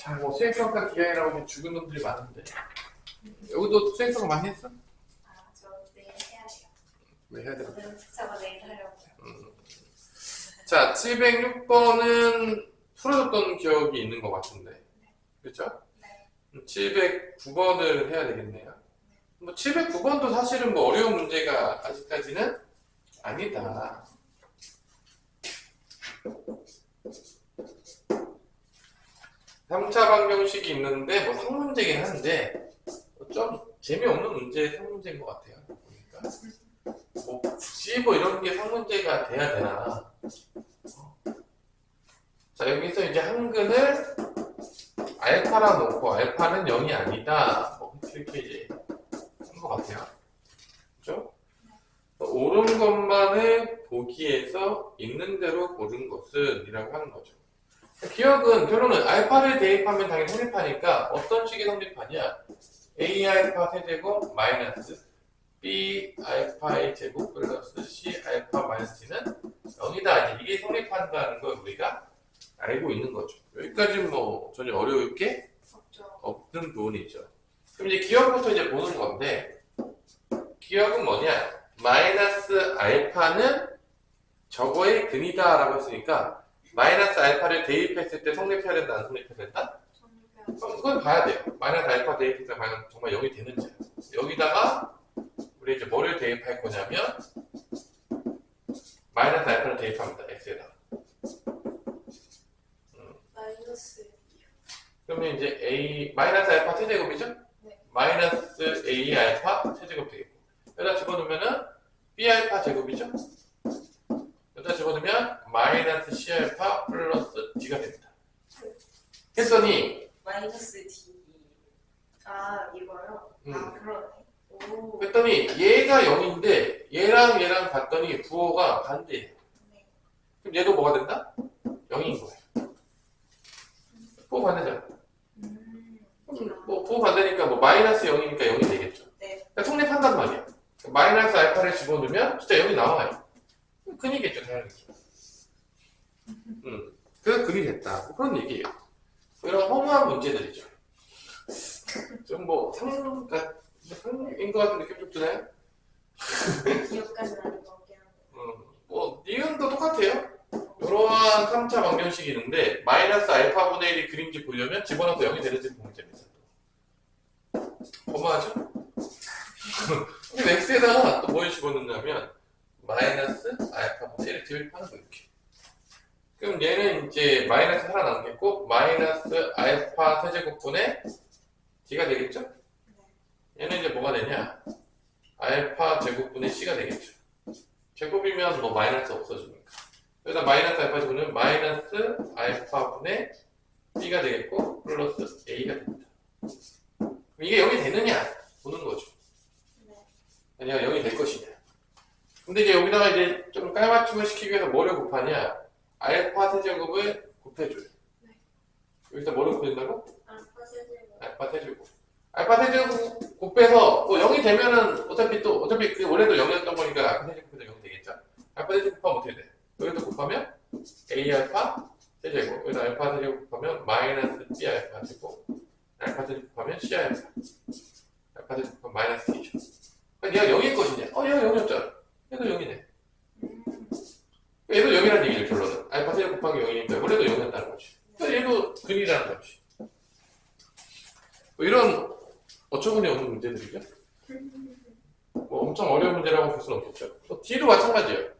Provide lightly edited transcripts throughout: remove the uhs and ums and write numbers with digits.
자, 뭐 수행평가 기간이라고 죽은 놈들이 많은데 여기도 수행평가 많이 했어? 아, 저 내일 해야 돼요. 네, 해야 돼. 오늘은 특사가 내일 하려고요. 자, 706번은 풀어줬던 기억이 있는 것 같은데, 그렇죠? 네. 709번을 해야 되겠네요. 뭐 709번도 사실은 뭐 어려운 문제가 아직까지는 아니다. 삼차 방정식이 있는데 뭐 상문제긴 한데 좀 재미없는 문제의 상문제인 것 같아요. 보니까. 뭐 굳이 뭐 이런 게 상문제가 돼야 되나. 자, 여기서 이제 한근을 알파라 놓고 알파는 0이 아니다. 뭐 이렇게 이제 한 것 같아요. 그죠? 옳은 것만을 보기에서 있는 대로 고른 것은 이라고 하는 거죠. 기억은 결론은 알파를 대입하면 당연히 성립하니까 어떤 식의 성립하냐? A 알파 세제곱 마이너스 B 알파의 제곱 플러스 C 알파 마이너스 C는 0이다. 이게 성립한다는 걸 우리가 알고 있는 거죠. 여기까지는 뭐 전혀 어려울 게 없는 부분이죠. 그럼 이제 기억부터 이제 보는 건데, 기억은 뭐냐? 마이너스 알파는 저거의 근이다 라고 했으니까 마이너스 알파를 대입했을 때 성립해야 된다, 안 성립해야 된다? 그건 봐야 돼요. 마이너스 알파 대입했을 때 과연 정말 0이 되는지. 여기다가 우리 이제 뭐를 대입할 거냐면 마이너스 알파를 대입합니다. x에다가. 마이너스 그러면 이제 a 마이너스 알파 세제곱이죠? 네. 마이너스 a 알파 세제곱 되겠고, 여기다 집어넣으면은 b 알파 제곱이죠? 여기다 집어넣으면 마이너스 c 알파 플러스 d가 됩니다. 했더니 마이너스 D. 아, 이거요? 아, 그러네. 오. 했더니 얘가 0인데 얘랑 얘랑 봤더니 부호가 반대예요. 네. 그럼 얘도 뭐가 된다? 0인 거예요. 부호 반대잖아. 뭐 부호 반대니까 뭐 마이너스 0이니까 0이 되겠죠. 네. 그러니까 성립한단 말이야. 마이너스 알파를 집어넣으면 진짜 0이 나와요. 근이겠죠, 당연히. 그래서 근이 됐다. 뭐 그런 얘기예요. 이런 허무한 문제들이죠. 좀 뭐 상인 것 같은 느낌 좀 드나요? 기억까지 나는 것 같긴 한데. 뭐 니은도 똑같아요. 이러한 3차 방정식이 있는데 마이너스 알파분의 1이 그림지 보려면 집어넣어서 0이 되는지 보면 재밌어요. 허무하죠? 근데 x에다가 또 뭘 집어넣냐면 마이너스 알파분의 1을 대입하는 거 이렇게. 그럼 얘는 이제 마이너스 하나 남겠고 마이너스 알파 세제곱분의 d가 되겠죠? 얘는 이제 뭐가 되냐? 알파 제곱분의 c가 되겠죠. 제곱이면 뭐 마이너스 없어지니까. 여기다 마이너스 알파 제곱은 마이너스 알파분의 b가 되겠고 플러스 a가 됩니다. 이게 0이 되느냐 보는 거죠. 아니야 0이 될 것이냐. 근데 이제 여기다가 이제 좀 깔맞춤을 시키기 위해서 뭐를 곱하냐? 알파 세제곱을 곱해줘요. 여기다 뭐를 곱해준다고? 알파 세제곱. 알파 세제곱. 알파 세제곱 곱해서 뭐 0이 되면은 어차피 그 원래도 0이었던 거니까 알파 세제곱해서 0이 되겠죠. 알파 세제곱 곱하면 어떻게 돼? 여기도 곱하면 a 알파 세제곱. 여기다 알파 세제곱 곱하면 마이너스 b 알파 제곱. 알파 세제곱 곱하면 c 알파. 알파 세제곱 곱하면 마이너스 d죠. 그러니까 얘가 0일 것이냐? 얘가 0이었잖아. 얘도 0이네. 얘도 0이라는 얘기죠, 결론은. 알파 세제곱 곱하기 0이니까 원래도 0이었다는 거지. 그러니까 얘도 근이라는 거지. 뭐 이런 어처구니 없는 문제들이죠. 뭐 엄청 어려운 문제라고 볼 수는 없겠죠. 또 d도 마찬가지예요.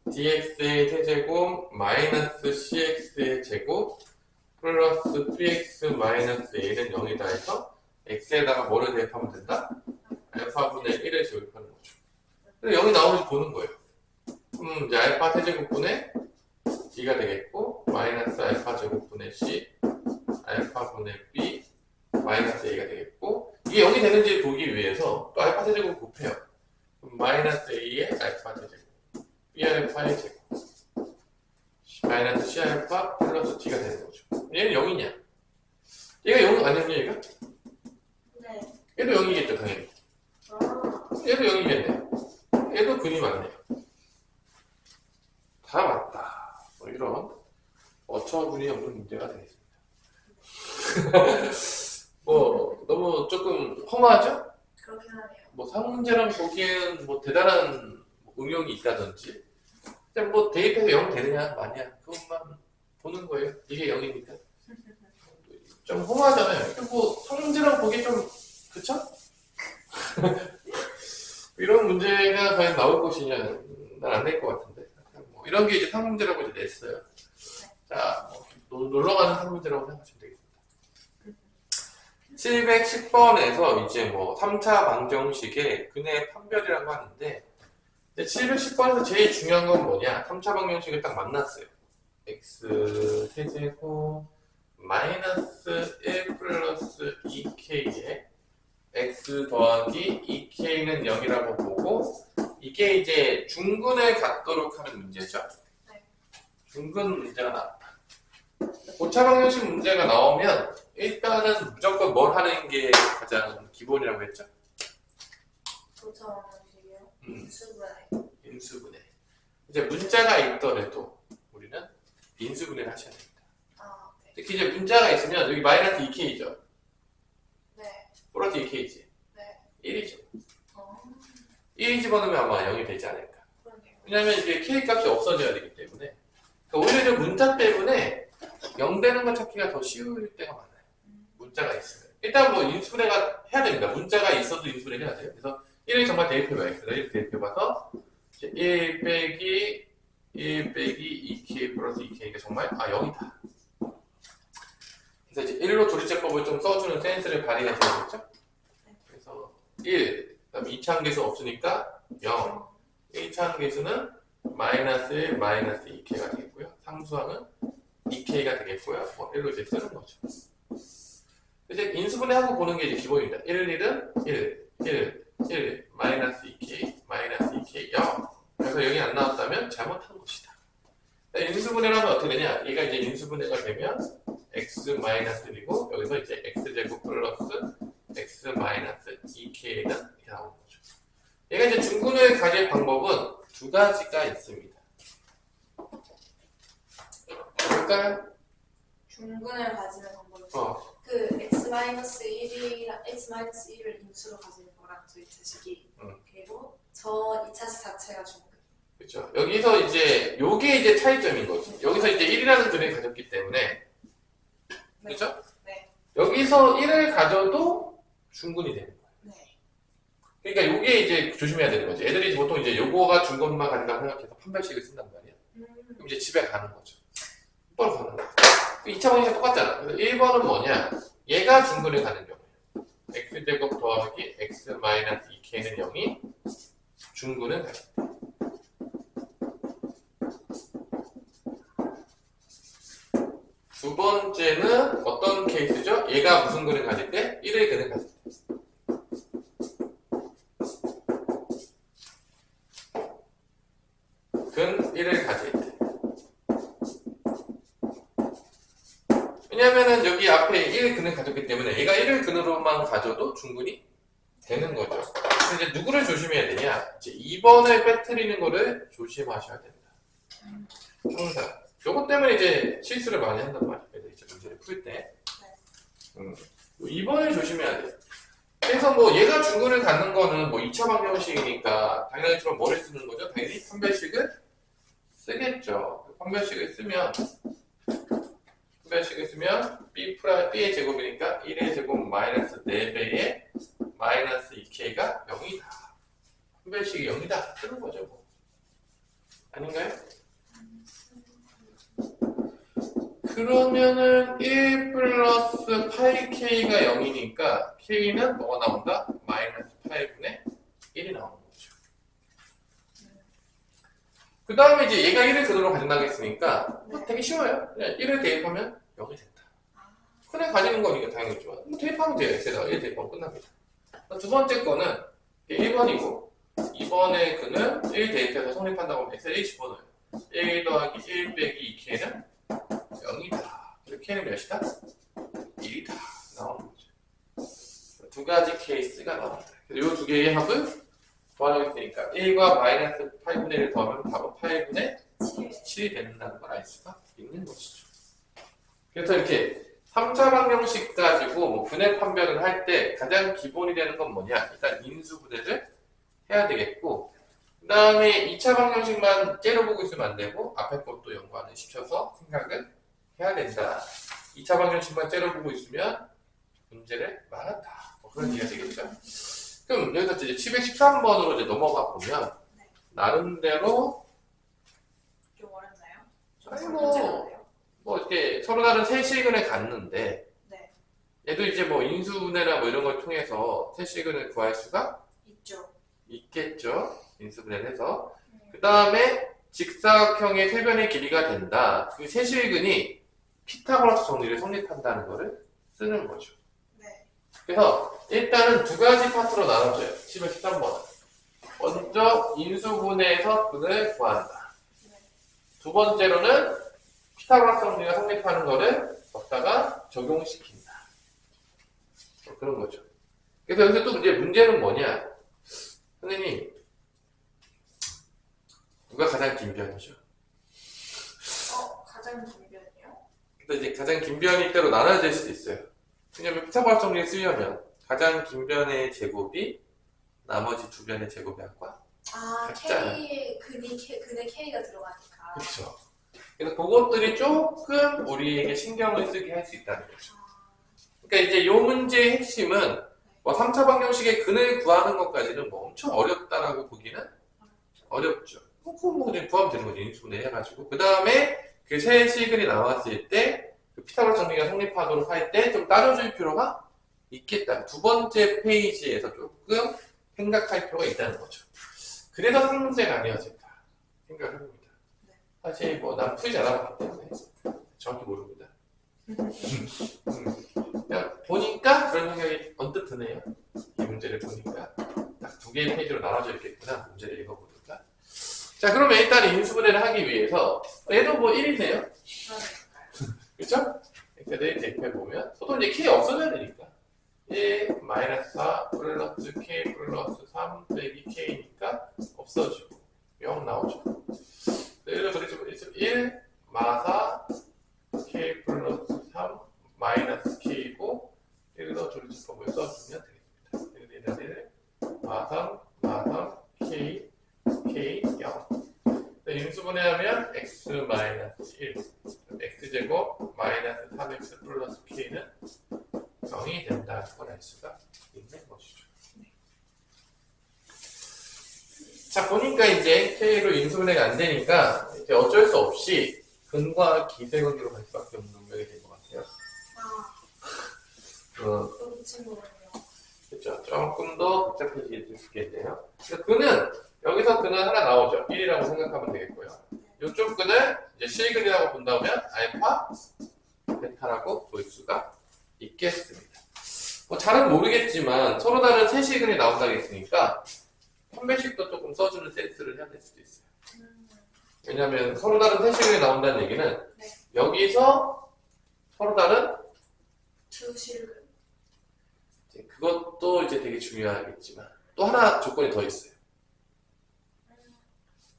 dx의 세제곱 마이너스 cx의 제곱 플러스 bx 마이너스 a는 0이다 해서 x에다가 뭐를 대입하면 된다? 알파분의 1을 제곱하는 거죠. 그래서 0이 나오는지 보는 거예요. 이제 알파 세제곱분의 d가 되겠고 마이너스 알파 제곱분의 c 알파분의 b 마이너스 a가 되겠고, 이게 0이 되는지 보기 위해서 또 알파 세제곱 곱해요. 그럼 마이너스 a의 알파 세제곱 b 알파의 제곱 마이너스 c 알파 플러스 d가 되는 거죠. 얘는 0이냐? 얘가 0 아니었냐 얘가? 네. 얘도 0이겠죠 당연히. 얘도 0이겠네. 얘도 근이 맞네요. 다 맞다. 뭐 이런 어처구니 없는 문제가 되겠습니다. 뭐 너무 조금 허무하죠? 그렇긴 하네요. 뭐 상문제랑 보기에는 뭐 대단한 응용이 있다든지 그냥 뭐 대입해서 0 되느냐 마냐 그것만 보는 거예요. 이게 0이니까 좀 허무하잖아요. 그리고 뭐 상문제랑 보기 좀 그쵸? 이런 문제가 과연 나올 것이냐 난 안 될 것 같은데 뭐 이런 게 이제 상문제라고 이제 냈어요. 자, 뭐 놀러가는 상문제라고 생각하시면 되겠습니다. 710번에서 이제 뭐 3차 방정식의 근의 판별이라고 하는데 710번에서 제일 중요한 건 뭐냐? 3차 방정식을 딱 만났어요. x 세제곱 마이너스 1 플러스 2k에 x 더하기 2k는 0이라고 보고 이게 이제 중근을 갖도록 하는 문제죠. 네. 중근 문제가 나왔다. 고차 방정식 문제가 나오면 일단은 무조건 뭘 하는 게 가장 기본이라고 했죠? 도처 방식이요. 수분해. 인수분해. 이제 문자가 있더라도 우리는 인수분해를 하셔야 됩니다. 아, 네. 특히 이제 문자가 있으면 여기 마이너스 2k죠. 네. 플러스 2k지. 네. 1이죠. 어, 1 집어넣으면 아마 0이 되지 않을까. 그러네요. 왜냐면 이게 k 값이 없어져야 되기 때문에. 그러니까 오히려 문자 때문에 0 되는 거 찾기가 더 쉬울 때가 많아요. 문자가 있으면. 일단 뭐 인수분해가 해야 됩니다. 문자가 있어도 인수분해 해야 돼요. 그래서 1을 정말 대입해봐요. 그래서 1 대입해봐서 1 빼기 2k 플러스 2k가 정말 0이다. 그래서 이제 1로 조리제법을 좀 써주는 센스를 발휘해야 되겠죠? 그래서 1, 그다음 2차항계수 없으니까 0, 1차항계수는 마이너스 1, 마이너스 2k가 되겠고요. 상수항은 2k가 되겠고요. 뭐 1로 이제 쓰는 거죠. 이제 인수분해하고 보는 게 이제 기본입니다. 1, 1은 1, 마이너스 2k, 마이너스 2k, 0. 그래서 여기 안 나왔다면 잘못한 것이다. 인수분해를 하면 어떻게 되냐? 얘가 이제 인수분해가 되면 x 마이너스 1이고 여기서 이제 x제곱 플러스 x 마이너스 2k는 이렇게 나오는 거죠. 얘가 이제 중근을 가질 방법은 두 가지가 있습니다. 볼까요? 중근을 가지는 방법이 어, x-1을 인수로 가지는 거랑 저 2차식이 그리고 저 2차식 자체가 중근. 그렇죠. 여기서 이제 요게 이제 차이점인 거죠. 여기서 이제 1이라는 근을 가졌기 때문에 그렇죠? 네. 여기서 1을 가져도 중근이 되는 거예요. 네. 그러니까 요게 이제 조심해야 되는 거죠. 애들이 보통 이제 요거가 중근만 간다고 생각해서 판별식을 쓴단 말이야. 그럼 이제 집에 가는 거죠. 똑바로 가는 거야. 2차 방식이 똑같잖아. 그래서 1번은 뭐냐? 얘가 중근을 가는 경우예요. x제곱 더하기 x 마이너스 2k는 0이 중근을 가요. 두 번째는 어떤 케이스죠? 얘가 무슨 근을 가질 때? 1의 근을 가질 때. 근 1을 가질 때. 왜냐면은 여기 앞에 1 근을 가졌기 때문에 얘가 1을 근으로만 가져도 중근이 되는 거죠. 근데 이제 누구를 조심해야 되냐? 이제 2번을 빼뜨리는 거를 조심하셔야 됩니다. 항상. 요것 때문에 이제 실수를 많이 한단 말이에요. 이제 문제를 풀 때. 2번을 조심해야 돼요. 그래서 뭐 얘가 중근을 갖는 거는 뭐 2차 방정식이니까 당연히 좀 뭐를 쓰는 거죠? 당연히 판별식을 쓰겠죠. 판별식을 쓰면 B의 제곱이니까 1의 제곱 마이너스 4배의 마이너스 2K가 0이다. 판별식이 0이다. 쓰는 거죠, 뭐. 아닌가요? 그러면은 1 플러스 8K가 0이니까 K는 뭐가 나온다? 마이너스 8분의 1이 나오는 거죠. 그 다음에 이제 얘가 1을 근으로 가진다고 했으니까 되게 쉬워요. 그냥 1을 대입하면 0이 된다. 근에 가지는 거니까 당연히 좋아. 뭐 대입하면 돼요. X에다가 1 대입하면 끝납니다. 두 번째 거는 1번이고 2번의 근은 1 대입해서 성립한다고 하면 X에 1 집어넣어요. 1 더하기 1 빼기 2K는 0이다. 그리고 K는 몇이다? 1이다. 나오는 거죠. 두 가지 케이스가 나옵니다. 그래서 이 두 개의 합을 더하게 되니까 1과 마이너스 8분의 1을 더하면 바로 8분의 7이 된다는 걸 알 수가 있는 것이죠. 그래서 이렇게 3차 방정식 가지고 뭐 분해 판별을 할 때 가장 기본이 되는 건 뭐냐? 일단 인수분해를 해야 되겠고, 그 다음에 2차 방정식만 째려보고 있으면 안 되고 앞에 것도 연관을 시켜서 생각을 해야 된다. 2차 방정식만 째려보고 있으면 문제를 말한다. 뭐 그런 얘기가 되겠죠. 그럼 여기서 이제 713번으로 이제 넘어가 보면 네. 나름대로 좀 어렵나요? 좀 아니, 문제인데요? 뭐 이렇게 서로 다른 세시근을 갔는데 네. 얘도 이제 뭐 인수분해나 뭐 이런 걸 통해서 세시근을 구할 수가 있죠. 있겠죠. 인수분해를 해서. 그 다음에 직사각형의 세변의 길이가 된다. 그 세실근이 피타고라스 정리를 성립한다는 거를 쓰는 거죠. 네. 그래서 일단은 두 가지 파트로 나눠져요. 13번은. 먼저 인수분해에서 근을 구한다. 네. 두 번째로는 피타고라스 정리가 성립하는 거를 여기다가 적용시킨다. 뭐 그런 거죠. 그래서 여기서 또 이제 문제는 뭐냐? 선생님, 누가 가장 긴 변이죠? 가장 긴 변이요? 근데 이제 가장 긴 변이 때로 나눠질 수도 있어요. 왜냐면 피타고라스 정리를 쓰려면 가장 긴 변의 제곱이 나머지 두 변의 제곱의 합과 같잖아요. 근의 K가 들어가니까. 그렇죠. 그래서 그것들이 조금 우리에게 신경을 쓰게 할 수 있다는 거죠. 그러니까 이제 이 문제의 핵심은 뭐 3차 방정식의 근을 구하는 것까지는 뭐 엄청 어렵다라고 보기는 어렵죠. 뭐 그냥 구하면 되는 거죠. 인수분해 해가지고. 그 다음에 그 세 식근이 나왔을 때 그 피타고라스 정리가 성립하도록 할 때 좀 따져줄 필요가 있겠다. 두 번째 페이지에서 조금 생각할 필요가 있다는 거죠. 그래서 상문제가 아니었을까 생각을 해봅니다. 사실 뭐 난 풀지 않아봤기 때문에 정확히 모릅니다. 그냥 보니까 그런 생각이 언뜻 드네요. 이 문제를 보니까 딱 두 개의 페이지로 나눠져 있겠구나. 문제를 읽어보니까. 자, 그러면 일단 인수분해를 하기 위해서 얘도 뭐 1이네요. 그렇죠? 그래서 이렇게 보면 소도 이제 K 없어져야 되니까 1 마이너스 4 플러스 K 플러스 3 빼기 K니까 없어지고 0 나오죠. 예를 들어서 1 마사 K 플러스 3 마이너스 K고 여기서 조리집법을 써주면 되겠습니다. 여기서 1 마삼 K K 0 인수분해하면 x 마이너스 1 x제곱 마이너스 3x 플러스 k는 0이 된다는 걸 알 수가 있는 것이죠. 자, 보니까 이제 k로 인수분해가 안 되니까 이제 어쩔 수 없이 근과 기세 관계로 갈 수밖에 없는 운명이 된 것 같아요. 그런 친구군요. 그렇죠. 조금 더 복잡해질 수 있겠네요. 근은 여기서 근은 하나 나오죠. 1이라고 생각하면 되겠고요. 이쪽 근을 이제 실근이라고 본다면 알파, 베타라고 볼 수가 있겠습니다. 뭐 잘은 모르겠지만 서로 다른 세 실근이 나온다고 했으니까 판별식도 조금 써주는 센스를 해야 될 수도 있어요. 왜냐하면 서로 다른 세 실근이 나온다는 얘기는 여기서 서로 다른 두 실근. 그것도 이제 되게 중요하겠지만 또 하나 조건이 더 있어요.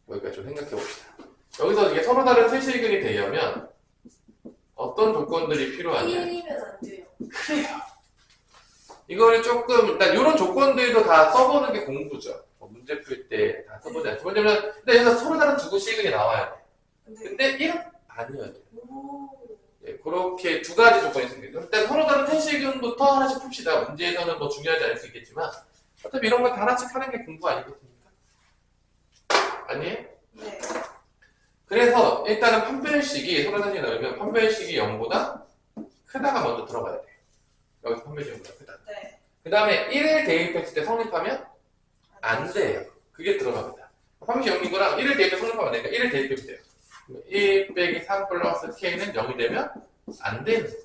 여기까지 좀 생각해 봅시다. 여기서 이게 서로 다른 세 실근이 되려면 어떤 조건들이 필요하냐? 1이면 안 돼요. 그래요. 이거를 조금 일단 이런 조건들도 다 써보는 게 공부죠. 문제 풀 때 다 써보지 않죠. 왜냐면 근데 여기서 서로 다른 두 실근이 나와야 돼. 근데 1은 아니어야 돼. 네, 그렇게 두 가지 조건이 생겨요. 일단 서로 다른 세 실근부터 하나씩 풉시다. 문제에서는 뭐 중요하지 않을 수 있겠지만 어차피 이런 거 다 하나씩 하는 게 공부 아니겠습니까? 아니에요? 네. 그래서 일단은 판별식이 서로 다시 나오면 판별식이 0보다 크다가 먼저 들어가야 돼요. 여기서 판별식이 0보다 크다. 네. 그 다음에 1을 대입했을 때 성립하면 안 돼요. 그게 들어갑니다. 판별식 0인 거랑 1을 대입해서 성립하면 안 되니까 1을 대입해도 돼요. 1 빼기 3 플러스 K는 0이 되면 안 되는 거예요.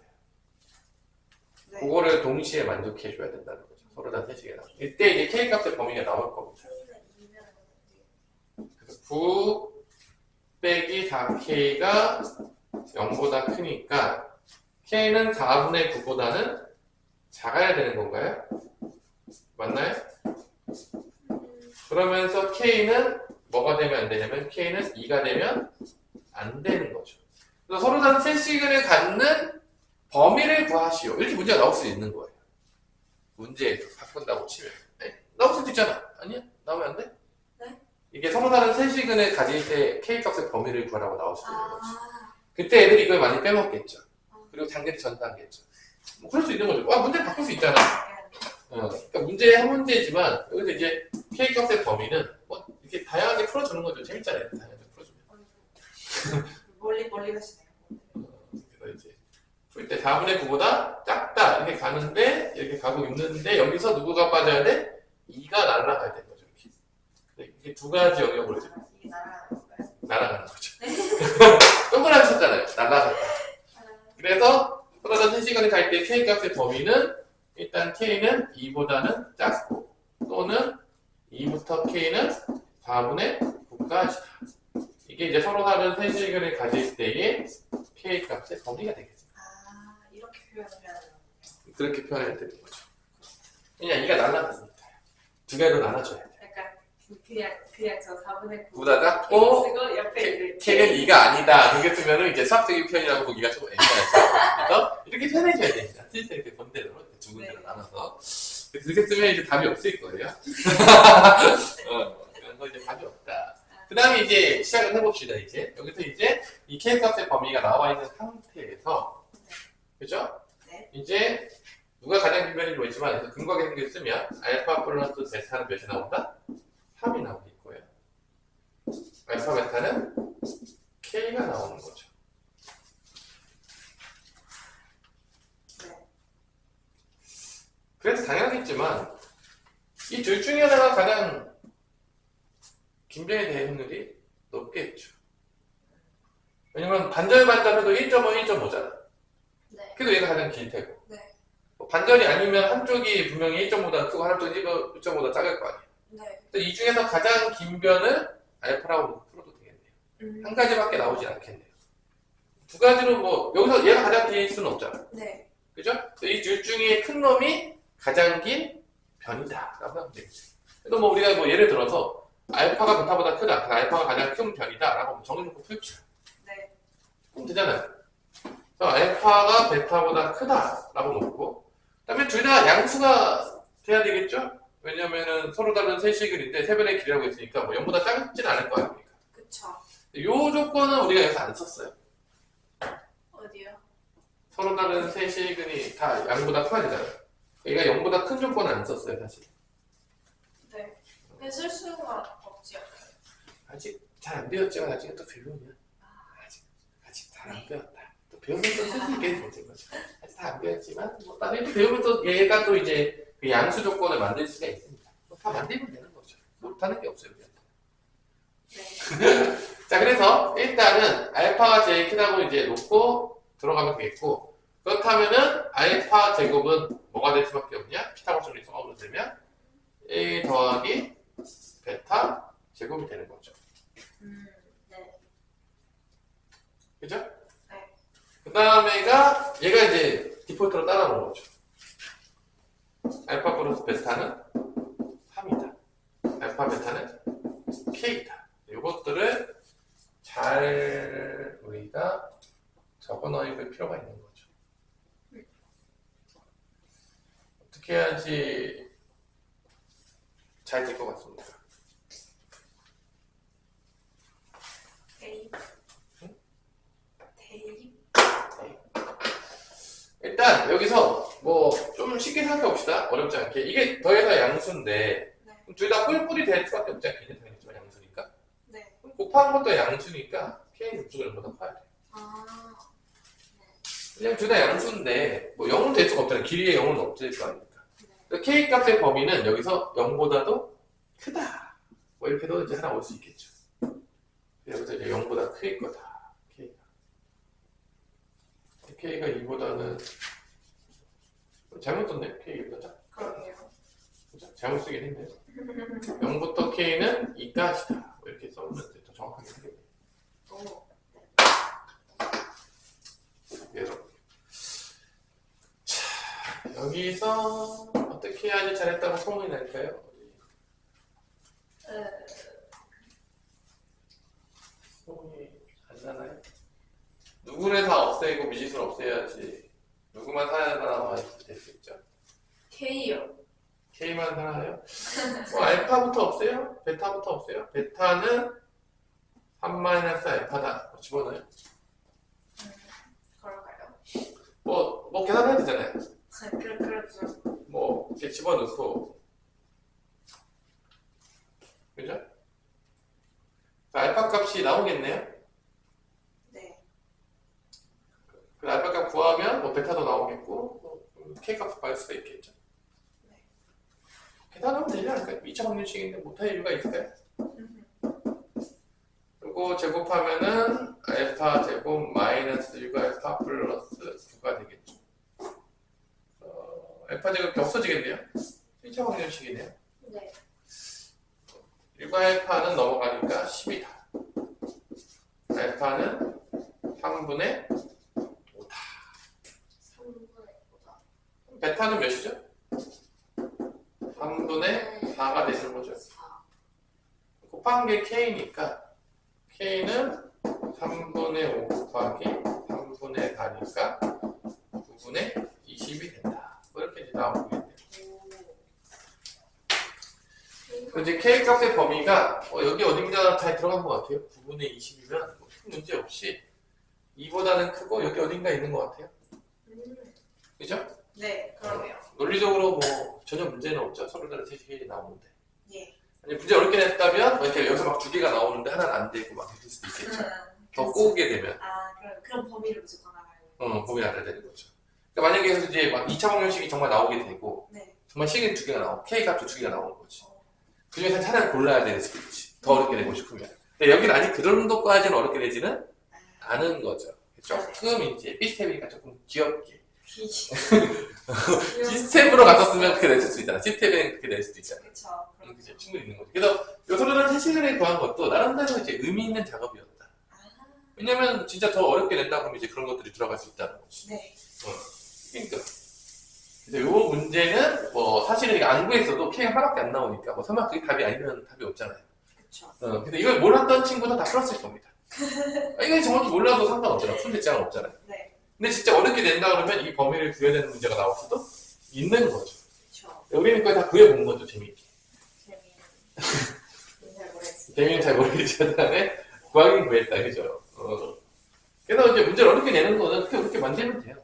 네. 그거를 동시에 만족해 줘야 된다는 거죠. 서로 다 세식에 나오죠. 이때 이제 K 값의 범위가 나올 겁니다. 그래서 9 빼기 4K가 0보다 크니까 K는 4분의 9보다는 작아야 되는 건가요? 맞나요? 그러면서 K는 뭐가 되면 안 되냐면 K는 2가 되면 안 되는 거죠. 그래서 서로 다른 세 시근을 갖는 범위를 구하시오. 이렇게 문제가 나올 수 있는 거예요. 문제에서 바꾼다고 치면. 네? 나올 수도 있잖아. 아니야? 나오면 안 돼? 네? 이게 서로 다른 세시근을 가질 때 K값의 범위를 구하라고 나올 수도 있는 거지. 아, 그때 애들이 이걸 많이 빼먹겠죠. 그리고 당연히 전달하겠죠. 뭐 그럴 수 있는 거죠. 와, 문제 바꿀 수 있잖아. 그러니까 문제 한 문제지만 여기서 이제 K값의 범위는 뭐 이렇게 다양하게 풀어주는 거죠. 재밌잖아요. 다양하게 풀어주면. 멀리 가시네요. 그래서 이제 풀 때 4분의 9보다 작다 이렇게 가는데 이렇게 가고 있는데 여기서 누구가 빠져야 돼? 2가 날아가야 되는 거죠. 이렇게. 이게 두 가지 영역으로 이제 이게 날아가는 건가요? 날아가는 거죠. 동그라미 쳤잖아요. 날아갔다. 그래서 서로 다른 시간에 갈 때 K값의 범위는 일단 K는 2보다는 작고 또는 2부터 K는 4분의 9까지다. 이게 이제 서로 다른 세시근을 가질 때의 K값의 범위가 되겠습니다. 아, 이렇게 표현을 해야 되는군요. 그렇게 표현해야 되는 거죠. 그냥 2가 날아갔으니까 두 개로 나눠줘야 돼. 약간 그냥 저 4분의 9 보다 작고 쓰고 옆에 K는 2가 아니다. 그렇게 쓰면은 이제 수학적인 표현이라고 보기가 조금 애매하죠. 그래서 이렇게 표현해줘야 됩니다. 실제 이렇게 번대로 이렇게 두 군데로 네. 나눠서 그렇게 쓰면 이제 답이 없을 거예요. 그래서 이제 답이 없다. 그 다음에 이제 시작을 해봅시다. 이제 여기서 이제 이 K값의 범위가 나와 있는 상태에서 그죠? 네. 이제 누가 가장 긴변인지 모르지만 그래서 근거 계산기를 쓰면 알파 플러스 베타는 몇이 나온다? 3이 나오고 있고요. 알파 베타는 K가 나오는 거죠. 네. 그래서 당연하겠지만 이 둘 중에 하나가 가장 긴변이 될 확률이 높겠죠. 왜냐면 반절반절해도 1.5, 1.5잖아. 네. 그래도 얘가 가장 길 테고. 네. 반절이 아니면 한쪽이 분명히 1.5보다 크고 한쪽이 1.5보다 작을 거 아니에요. 네. 그래서 이 중에서 가장 긴 변을 알파라고 풀어도 되겠네요. 한 가지밖에 나오진 않겠네요. 두 가지로 뭐 여기서 얘가 가장 길 수는 없잖아. 네. 그죠? 이 둘 중에 큰 놈이 가장 긴 변이다 라고 하면 되겠죠. 그래도 뭐 우리가 뭐 예를 들어서 알파가 베타보다 크다. 그러니까 알파가 가장 큰 변이다 라고 정해놓고 풀죠. 네. 그럼 되잖아요. 그래서 알파가 베타보다 크다 라고 놓고 그 다음에 둘 다 양수가 돼야 되겠죠? 왜냐면은 서로 다른 세시글인데 세변의 길이라고 했으니까 뭐 0보다 작진 않을 거 아닙니까? 그쵸. 요 조건은 우리가 여기서 안 썼어요. 어디요? 서로 다른 세시근이 다 양보다 커야 되잖아요. 얘가 0보다 큰 조건은 안 썼어요, 사실. 네. 근데 쓸 수가 없지 않아요? 아직 잘 안 배웠지만 아직은 또 배우냐? 아직 잘 안 배웠다. 또 배우면 또 쓸 수 있게 되는 거죠. 아직 다 안 배웠지만 뭐 나중에 또 배우면 또 얘가 또 이제 그 양수 조건을 만들 수가 있습니다. 다 만들면 되는 거죠. 못하는 게 없어요, 우리한테. 네. 자, 그래서 일단은 알파가 제일 크다고 이제 놓고 들어가면 되겠고, 그렇다면은 알파 제곱은 뭐가 될 수밖에 없냐? 피타고라스 성함으로 되면 A 더하기 베타 제곱이 되는 거죠. 네. 그죠? 네. 그 다음에가 얘가 이제 디폴트로 따라오는 거죠. 알파 플러스 베타는 3이다. 알파 베타는 K다. 이것들을 잘 우리가 적어 넣을 필요가 있는 거죠. 어떻게 해야지 잘 될 것 같습니다. 대입. 대입. 일단 여기서 뭐 좀 쉽게 생각해 봅시다. 어렵지 않게. 이게 더해서 양수인데 네. 둘 다 뿔뿔이 될 수밖에 없지 않겠냐? 당연히지만 양수니까. 네. 곱한 것도 양수니까 K 육수가 0보다 커야 돼. 아. 그냥 둘 다 양수인데 뭐 0은 될 수가 없잖아요. 길이에 0은 없을 거 아닙니까? 네. K 값의 범위는 여기서 0보다도 크다. 뭐 이렇게도 이제 하나 올 수 있겠죠. 여기서 이제 0보다 클 거다. K가 2보다는 잘못 썼네. K보다 작. 그러게요. 그죠? 잘못 쓰긴 했네요. 0부터 K는 2까지다. 뭐 이렇게 써보면 더 정확하게 되겠네요. 오. 여러분. 자, 여기서 어떻게 해야지 잘했다고 소문이 날까요? 소문이 안 나나요? 누구를 다 없애고 미지수를 없애야지 누구만 살아남아 있을 수 있죠? K요. K만 살아요? 알파부터 없어요? 베타부터 없어요? 베타는 3-알파다. 집어넣어요. 그럴까요? 뭐 계산해야 되잖아요. 그렇죠. 뭐 이렇게 집어넣고, 그죠? 알파 값이 나오겠네요. 네. 그 알파 값 구하면 뭐 베타도 나오겠고, K 값도 구할 수가 있겠죠. 네. 계산하면 되지 않을까요? 2차 방정식인데 못할 이유가 있을까요? 그리고 제곱하면은 알파 제곱 마이너스 6알파 플러스 9가 되겠죠. 알파 제곱이 없어지겠네요. 1차 방정식이네요. 네. 6알파는 넘어가니까 10이다. 알파는 3분의 5다. 3분의 5다. 베타는 몇이죠? 3분의 4가 되는 거죠. 4. 곱한 게 K니까 K는 3분의 5 곱하기 3분의 4니까 9분의 20이 된다. 뭐 이렇게 이제 나오겠네요. 이제 K 값의 범위가 여기 어딘가 잘 들어간 것 같아요. 9분의 20이면 뭐 큰 문제 없이 2보다는 크고 여기 어딘가 있는 것 같아요. 그죠? 네, 그러네요. 논리적으로 뭐 전혀 문제는 없죠. 서로 다른 제식이 나오는데. 예. 아니, 문제 어렵게 냈다면 이렇게 여기서 막 두 개가 나오는데 하나는 안 되고 막 이럴 수도 있겠죠. 더 꼬우게 되면 그럼 범위를 무조건 알아요. 범위 알아야 되는 거죠. 그러니까 만약에 이제 막 2차 방정식이 정말 나오게 되고 네. 정말 식은 두 개가 나오고 K 값도 두 개가 나오는 거지. 그 중에서 하나를 골라야 되는 수도 있지. 더 어렵게 내고 싶으면. 근데 여기는 아직 그 정도까지는 어렵게 되지는 않은 거죠. 조금 이제 B스텝이니까 조금 귀엽게. C스텝으로 갔었으면 그렇게 냈을 수 있잖아. C스텝은 그렇게 낼 수도 있잖아. 그렇죠. 그치, 충분히 있는 거죠. 그래서 요소리는 세시간에 구한 것도 나름대로 이제 의미 있는 작업이었다. 왜냐면 진짜 더 어렵게 낸다 그러면 이제 그런 것들이 들어갈 수 있다는 거지. 네. 그러니까. 그래서 요 문제는 뭐 사실은 이거 안 구했어도 K가 하나밖에 안 나오니까 뭐 설마 그게 답이 아니면 답이 없잖아요. 그렇죠. 근데 이걸 몰랐던 친구도 다 풀었을 겁니다. 이거 정확히 몰라도 상관없잖아. 풀 대장은 없잖아요. 네. 근데 진짜 어렵게 낸다 그러면 이 범위를 구해야 되는 문제가 나올 수도 있는 거죠. 그렇죠. 우리는 거의 다 구해본 거죠, 재미있게. 잘 모르겠습니다. 재미는 잘 모르겠지만 구하긴 구했다, 그죠? 그래서 이제 문제를 어렵게 내는 거는 그렇게 어렵게 만들면 돼요.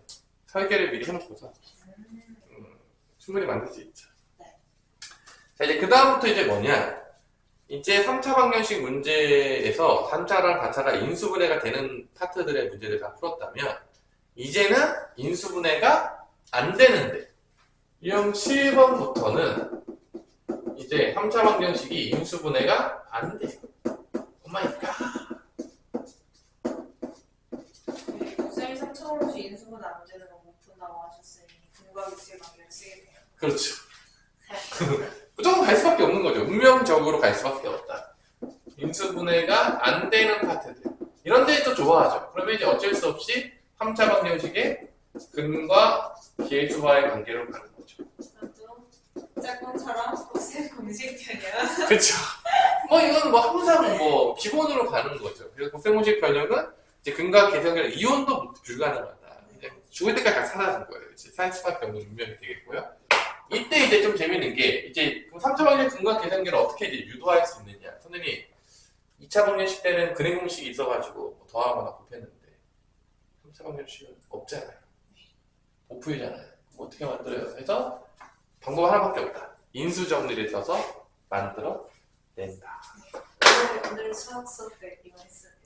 설계를 미리 해놓고서 충분히 만들 수 있죠. 네. 자, 이제 그 다음부터 이제 뭐냐? 이제 3차 방정식 문제에서 3차랑 4차가 인수분해가 되는 파트들의 문제를 다 풀었다면 이제는 인수분해가 안 되는데 유형 7번부터는 이제 3차 방정식이 인수분해가 안 돼요. 오마이갓. 쌤이 3차 방정식 인수분해 안 되는 거 못 푼다고 하셨으니 분과 위치의 관계를 쓰겠네요. 그렇죠. 무조건 갈 수밖에 없는 거죠. 운명적으로 갈 수밖에 없다. 인수분해가 안 되는 파트들. 이런 데도 좋아하죠. 그러면 이제 어쩔 수 없이 3차 방정식의 근과 계수와의 관계로 가는 거죠. 저도 짝꿍처럼 곱셈 공식변형. 그렇죠. 뭐 이건 뭐 항상 뭐 기본으로 가는 거죠. 그래서 곱셈공식 변형은 이제 근과 계수의 이혼도 불가능하다. 죽을 때까지 다 사라진 거예요. 이제 사이즈파 변형 운명이 되겠고요. 이때 이제 좀 재밌는 게 이제 3차 방정식 근과 계산계를 어떻게 이제 유도할 수 있느냐. 선생님이 2차 방정식 때는 근행 공식이 있어가지고 뭐 더하거나 곱했는데 3차 방정식은 없잖아요. 못 풀잖아요. 뭐 어떻게 만들어요? 그래서 방법 하나밖에 없다. 인수 정리를 써서 만들어 낸다. 오늘 수학 수업 때 이거 했습니다.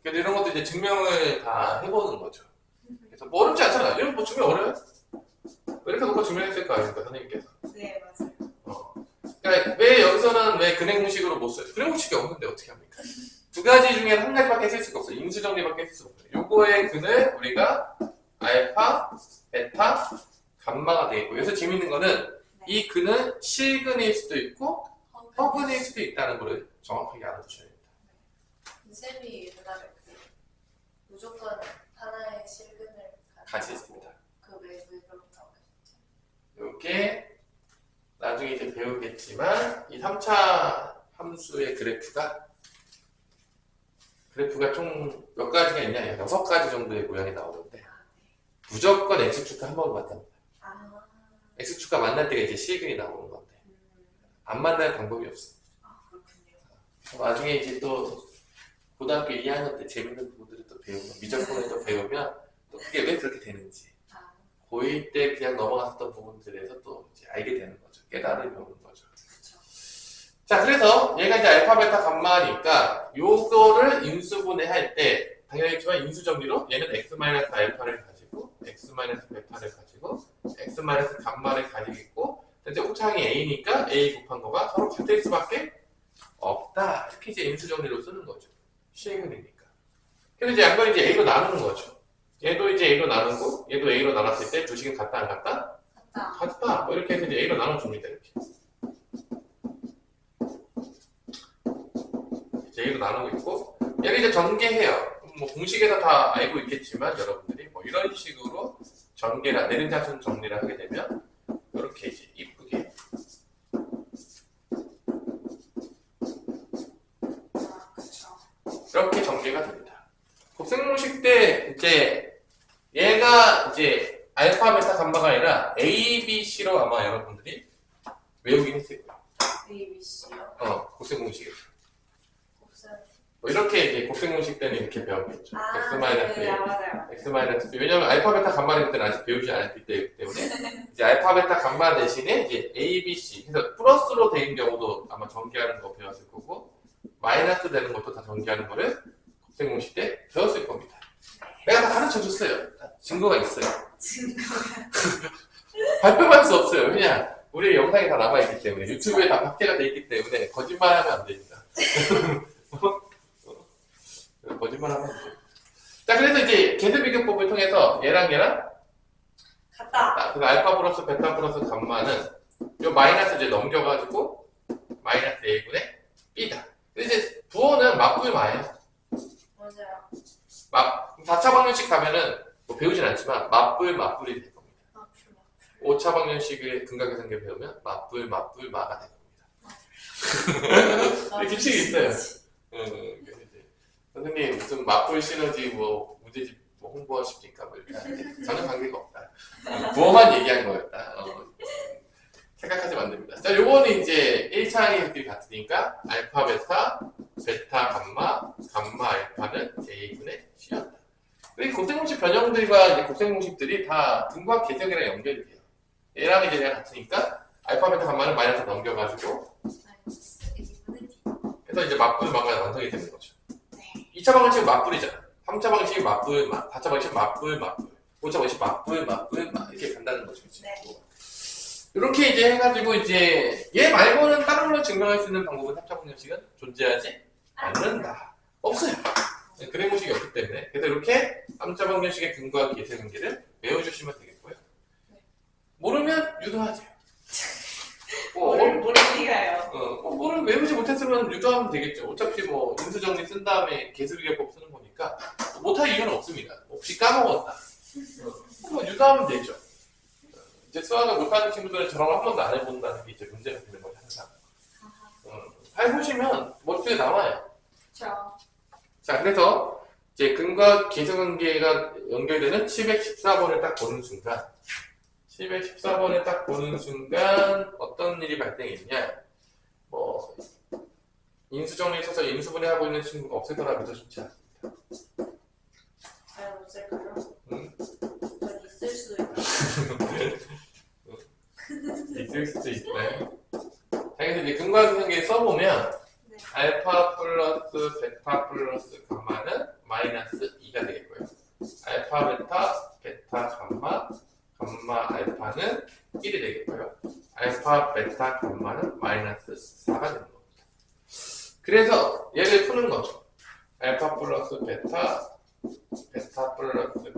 근데 이런 것도 이제 증명을 다 해보는 거죠. 그래서 뭐 어렵지 않잖아. 이런 뭐 증명 어려워요? 왜 이렇게 놓고 증명했을 거 아닙니까, 선생님께서? 네, 맞아요. 그러니까 왜 여기서는 왜 근행 공식으로 못 써요? 근행 공식이 없는데 어떻게 합니까? 두 가지 중에 한 가지밖에 쓸 수가 없어요. 인수 정리밖에 쓸 수가 없어요. 요거의 근을 우리가 알파, 베타, 감마가 되겠고 여기서 재밌는 거는 이 근은 실근일 수도 있고 허근일 수도 있다는 걸 정확하게 알아두셔야 됩니다. 쌤이 옛날에 무조건 하나의 실근을 같이 있습니다. 왜 그렇다고 하셨죠? 이렇게 나중에 이제 배우겠지만 이 3차 함수의 그래프가 총 몇 가지가 있냐? 6가지 정도의 모양이 나오는데 무조건 x축과 한 번 만납니다. 아, x축과 만날 때가 이제 시그이 나오는 건데 안 만날 방법이 없어. 그렇군요. 나중에 이제 또 고등학교 2학년 때 재밌는 부분들을 또 배우면 미적분을 또 배우면 또 그게 왜 그렇게 되는지 아, 고1 때 그냥 넘어갔던 부분들에서 또 이제 알게 되는 거죠. 깨달음이 오는 거죠. 그쵸. 자, 그래서 얘가 이제 알파, 베타, 감마니까 요거를 인수분해할 때 당연히지만 인수정리로 얘는 x-알파를 가지고 x-베타를 가지고 x-감마를 가지고 있고 근데 곱창이 a니까 a 곱한 거가 서로 같을 수밖에 없다. 이렇게 이제 인수정리로 쓰는 거죠. 시행은이니까. 그래서 이제 양변이 이제 a로 나누는 거죠. 얘도 이제 a로 나누고 얘도 a로 나눴을 때 두 식은 같다 안 같다? 같다. 같다. 뭐 이렇게 해서 이제 a로 나눠줍니다. 이렇게. 이제 a로 나누고 있고 얘를 이제 전개해요. 뭐 공식에서 다 알고 있겠지만 여러분들이 뭐 이런 식으로 전개라 내림차순 정리를 하게 되면 이렇게 이제 이쁘게 아, 그쵸. 이렇게 전개가 됩니다. 곱셈공식 때 이제 얘가 이제 알파, 베타, 감마가 아니라 A, B, C로 아마 여러분들이 외우긴 했을 거예요. A, B, C요? 곱셈공식에서. 곱셈. 뭐 이렇게 이제 곱셈공식 때는 이렇게 배웠겠죠. 아, x 네, A, 맞아요. x-B. 왜냐면 알파, 베타, 감마를 그때는 아직 배우지 않았기 때문에 이제 알파, 베타, 감마 대신에 이제 A, B, C 그래서 플러스로 된 경우도 아마 전개하는 거 배웠을 거고 마이너스 되는 것도 다 전개하는 거를 곱셈공식 때 배웠을 겁니다. 내가 다 가르쳐 줬어요. 다 증거가 있어요. 증거가. 발표할 수 없어요. 왜냐? 우리 영상이 다 남아있기 때문에 유튜브에 다 박제가 돼 있기 때문에 거짓말하면 안 됩니다. 거짓말하면 안 돼요. 자, 그래서 이제 계수비교법을 통해서 얘랑 같다. 그래서 알파 플러스 베타 플러스 감마는 요 마이너스 이제 넘겨가지고 마이너스 a분의 b다. 근데 이제 부호는 맞불마예요. 맞아요. 4차 방정식 가면은 뭐 배우진 않지만 맞불이 될 겁니다. 맞풀, 맞풀. 5차 방정식을 근각계산계 배우면 맞불마가 될 겁니다. 규칙이 있어요. 그래서 이제 선생님 무슨 맞불 시너지 뭐 문제집 뭐 홍보하십니까? 뭐 이렇게 하는데 전혀 관계가 없다. 부호만 얘기한 거였다. 생각하시면 안 됩니다. 자, 요거는 이제 1차항이 같으니까 알파, 베타, 감마, 알파는 A분의 C였다. 그리고 곱셈공식 변형들과 이제 곱셈공식들이 다 등과 계정이랑 연결이 돼요. 얘랑 이제 얘랑 같으니까 알파, 베타, 감마는 마이너스 넘겨가지고 마이너스 A분의 D. 그래서 이제 맞불마가 완성이 되는 거죠. 네. 2차 방정식은 맞불이잖아. 3차 방정식이 맞불마, 4차 방정식은 맞불, 5차 방정식 맞불, 이렇게 간다는 거죠. 네. 이렇게 이제 해가지고 이제 얘 말고는 다른 걸로 증명할 수 있는 방법은 3차 방정식은 존재하지 않는다. 없어요. 그래모식이 없기 때문에. 그래서 이렇게 3차 방정식의 근거와 기세 관계를 외워주시면 되겠고요. 네. 모르면 유도하세요. 모를 리가요. 뭐를 외우지 못했으면 유도하면 되겠죠. 어차피 뭐 인수정리 쓴 다음에 계수비교법 쓰는 거니까 못할 이유는 없습니다. 혹시 까먹었다. 뭐 유도하면 되죠. 이제 수학을 못하는 친구들은 저런 거 한 번도 안 해본다는 게 이제 문제가 되는 거죠, 항상. 해보시면 머릿속에 나와요. 그쵸. 자, 그래서 이제 근과 계수관계가 연결되는 714번을 딱 보는 순간 714번을 딱 보는 순간 어떤 일이 발생했냐 뭐 인수정리에 있어서 인수분해하고 있는 친구가 없을 거라 믿어주지 않습니다. 과연 없을까요? 응? 전 있을 수도 있고. 있을 수도 있어요. 자, 그래서 이제 근과계관계 써보면 네. 알파 플러스 베타 플러스 감마는 마이너스 2가 되겠고요. 알파 베타 감마 알파는 1이 되겠고요. 알파 베타 감마는 마이너스 4가 되는 겁니다. 그래서 얘를 푸는 거죠. 알파 플러스 베타 플러스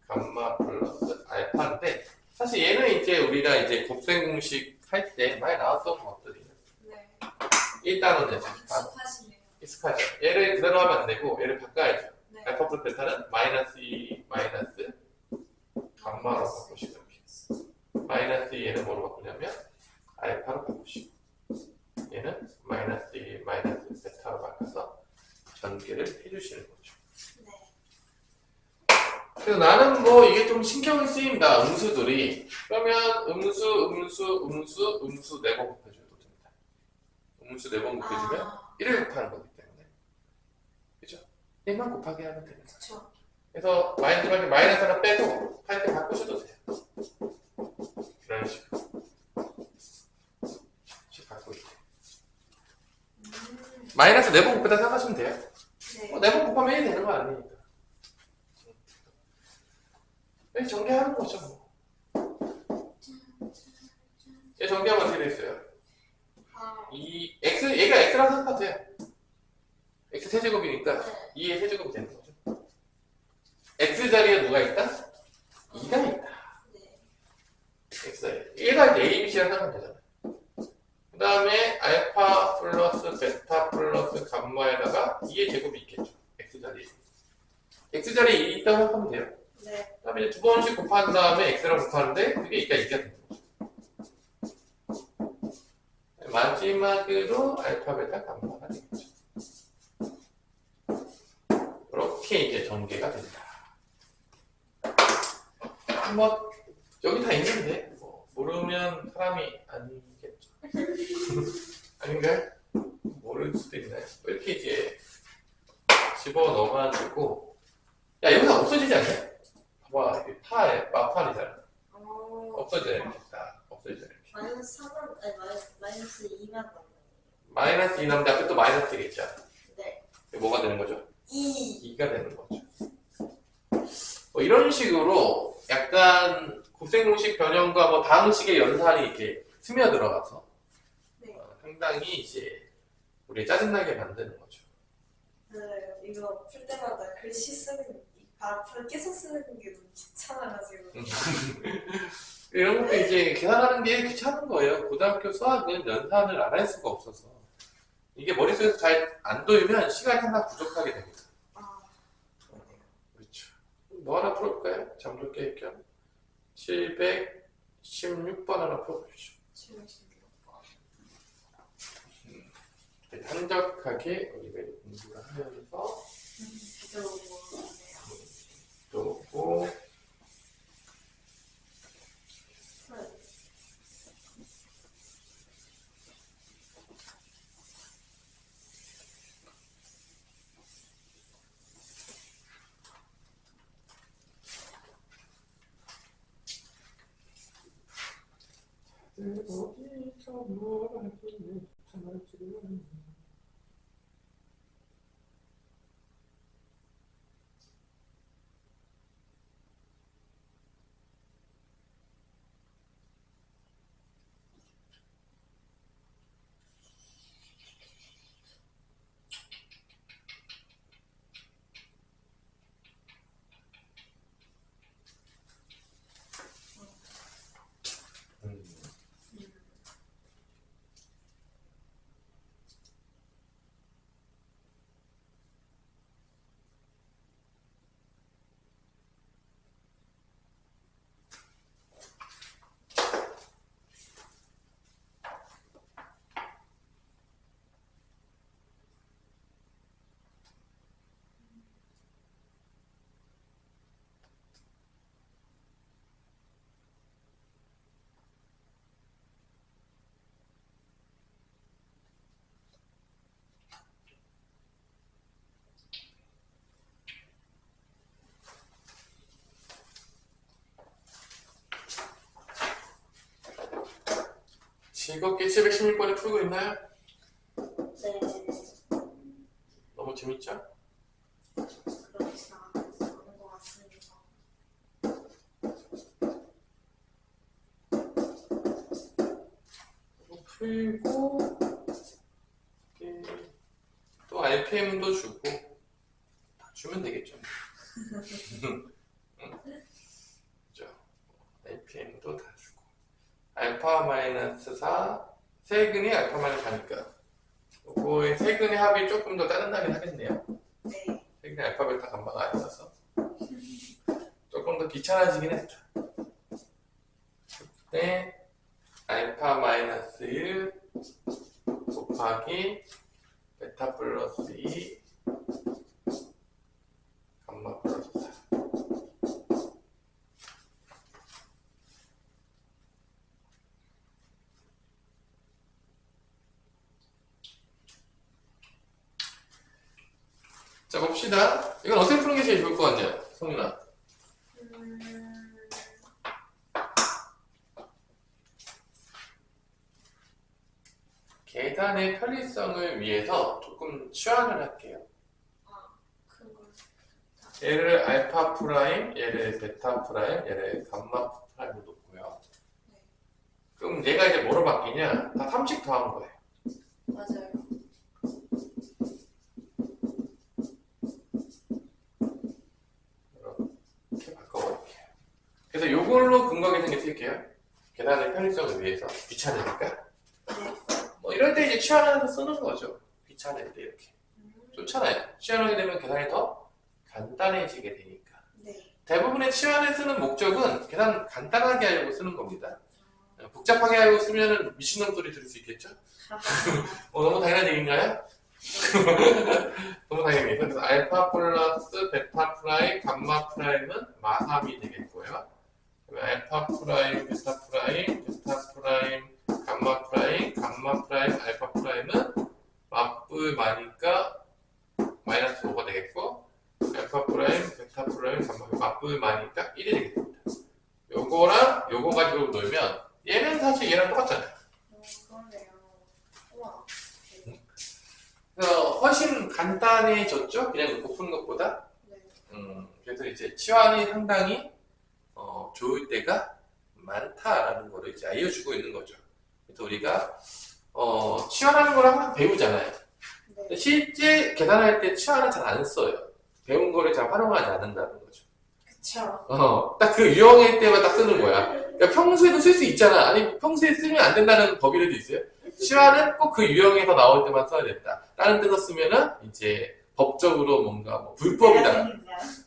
감마 플러스 알파인데 사실 얘는 이제 우리가 이제 곱셈공식 할 때 많이 나왔던 것들이에요. 네. 1단원에서 익숙하시네요. 익숙하죠. 얘를 그대로 하면 안 되고 얘를 바꿔야죠. 네. 알파 플러스 베타는 마이너스 2 마이너스 감마로 바꾸시면 마이너스 2 얘는 뭐로 바꾸냐면 알파로 바꾸시고 얘는 마이너스 2 마이너스 베타로 바꿔서 전개를 해주시는 거죠. 네. 그래서 나는 또 이게 좀 신경이 쓰입니다. 음수들이. 그러면 음수 4번 곱해줘도 됩니다. 음수 4번 곱해주면 1을 곱하는 거기 때문에. 그죠? 1만 곱하게 하면 됩니다. 그쵸. 그래서 마이너스 하나 빼고 할 때 바꾸셔도 돼요. 이런 식으로. 바꾸고 있대요. 마이너스 4번 곱해다 생각하시면 돼요. 네. 4번 곱하면 1이 되는 거 아니니까. 전개하는 거죠, 뭐. 얘 전개하면 어떻게 되겠어요? 얘가 x랑 똑같아요. x 세제곱이니까 2의 세제곱이 되는 거죠. x 자리에 누가 있다? 2가 있다. 네. x 자리에. 얘가 이제 a, b, c랑 하면 되잖아요. 그 다음에 알파 플러스 베타 플러스 감마에다가 2의 제곱이 있겠죠. x 자리에. x 자리에 2 있다고 생각하면 돼요. 네. 그 다음에 이제 두 번씩 곱한 다음에 x랑 곱하는데 그게 2가 되는 거죠. 마지막으로 알파, 베타, 감마가 되겠죠. 이렇게 이제 전개가 된다. 뭐 여기 다 있는데 뭐 모르면 사람이 아니겠죠. 아닌가요? 모를 수도 있나요? 왜 이렇게 이제 집어넣어가지고 야 여기서 없어지지 않냐? 봐봐 이게 파에 마팔이잖아. 없어져요 이렇게 딱 없어져요 이렇게. 마이너스 3은 아니 마이너스 2만 남아요. 마이너스 2 남는데 앞에 또 마이너스겠죠. 네. 뭐가 되는 거죠? 2. 2가 되는 거죠. 뭐 이런 식으로 약간 곱셈공식 변형과 뭐 방식의 연산이 이렇게 스며들어가서 네. 상당히 이제 우리 짜증나게 만드는 거죠. 네. 이거 풀 때마다 글씨 쓰는 발음을 계속 쓰는 게 너무 귀찮아가지고. 이런 것도 이제 계산하는 게 귀찮은 거예요. 고등학교 수학은 연산을 안 할 수가 없어서 이게 머릿속에서 잘 안 도이면 시간이 하나 부족하게 됩니다. 그렇죠. 뭐 하나 풀어볼까요? 잠들 깨 겸 716번 하나 풀어보십시오. 716번. 한적하게 우리가 공부를 하면서 또 어디서 뭘 하길래 참을지를 즐겁게 716번에 풀고 있나요? 네. 너무 재밌죠? 그렇지 않은 것 같습니다. 풀고 또 RPM도 주고 주면 되겠죠. 그죠? RPM도 다 주고 알파 마이너스 4 세근이 알파 마이너스 4니까 요거의 세근의 합이 조금 더 짜증나긴 하겠네요. 네. 세근이 알파 베타 감마가 아니라서 조금 더 귀찮아지긴 했죠. 그때 알파 마이너스 1 곱하기 베타 플러스 2 감마 플러스 4 자, 봅시다. 이건 어떻게 푸는 게 제일 좋을 것 같냐, 성윤아? 계산의 편리성을 위해서 조금 치환을 할게요. 그걸. 얘를 알파 프라임, 얘를 베타 프라임, 얘를 감마 프라임으로 놓고요. 네. 그럼 얘가 이제 뭐로 바뀌냐? 다 3씩 더한 거예요. 맞아요. 이렇게 바꿔볼게요. 그래서 요걸로 근거 계산기 쓸게요. 계산의 편리성을 위해서. 귀찮으니까. 네. 뭐 이럴 때 이제 치환해서 쓰는 거죠. 귀찮을 때 이렇게. 좋잖아요. 치환하게 되면 계산이 더 간단해지게 되니까. 네. 대부분의 치환을 쓰는 목적은 계산 간단하게 하려고 쓰는 겁니다. 복잡하게 하려고 쓰면 미친놈 소리 들을 수 있겠죠? 너무 당연한 얘기인가요? 너무 당연히. 그래서 알파 플러스 베타 프라임, 감마 프라임은 마삼이 되겠고요. 알파 프라임, 베타 프라임, 베타 프라임, 감마 프라임, 감마 프라임, 알파 프라임은 맞불 마니까 마이너스 5가 되겠고, 알파 프라임, 베타 프라임, 감마 프라임 맞불 마니까 1이 되겠습니다. 요거랑 요거 가지고 놀면 얘는 사실 얘랑 똑같잖아요. 그러네요. 우와. 그래서 훨씬 간단해졌죠? 그냥 놓고 푸는 것보다. 네. 그래서 이제 치환이 상당히 좋을 때가 많다라는 거를 이제 알려주고 있는 거죠. 그래서 우리가 치환하는 걸 항상 배우잖아요. 근데 실제 계산할 때 치환은 잘 안 써요. 배운 거를 잘 활용하지 않는다는 거죠. 그쵸. 딱 그 유형일 때만 딱 쓰는 거야. 그러니까 평소에도 쓸 수 있잖아. 아니, 평소에 쓰면 안 된다는 법이라도 있어요? 치환은 꼭 그 유형에서 나올 때만 써야 된다. 다른 데서 쓰면은 이제 법적으로 뭔가 뭐 불법이다.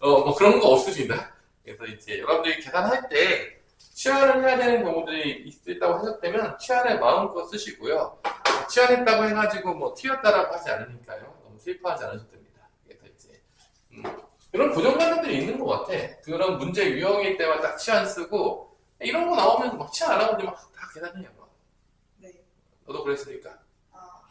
뭐 그런 거 없으신다. 그래서 이제 여러분들이 계산할 때 치환을 해야 되는 경우들이 있다고 생각되면 치환을 마음껏 쓰시고요. 치환했다고 해가지고 뭐 튀었다라고 하지 않으니까요. 너무 슬퍼하지 않으셔도 됩니다. 그래서 이제 그런 고정관념들이 있는 것 같아. 그런 문제 유형일 때만 딱 치환 쓰고 이런 거 나오면 막 치환 안 하고 막 다 계산해요. 막. 네. 너도 그랬으니까.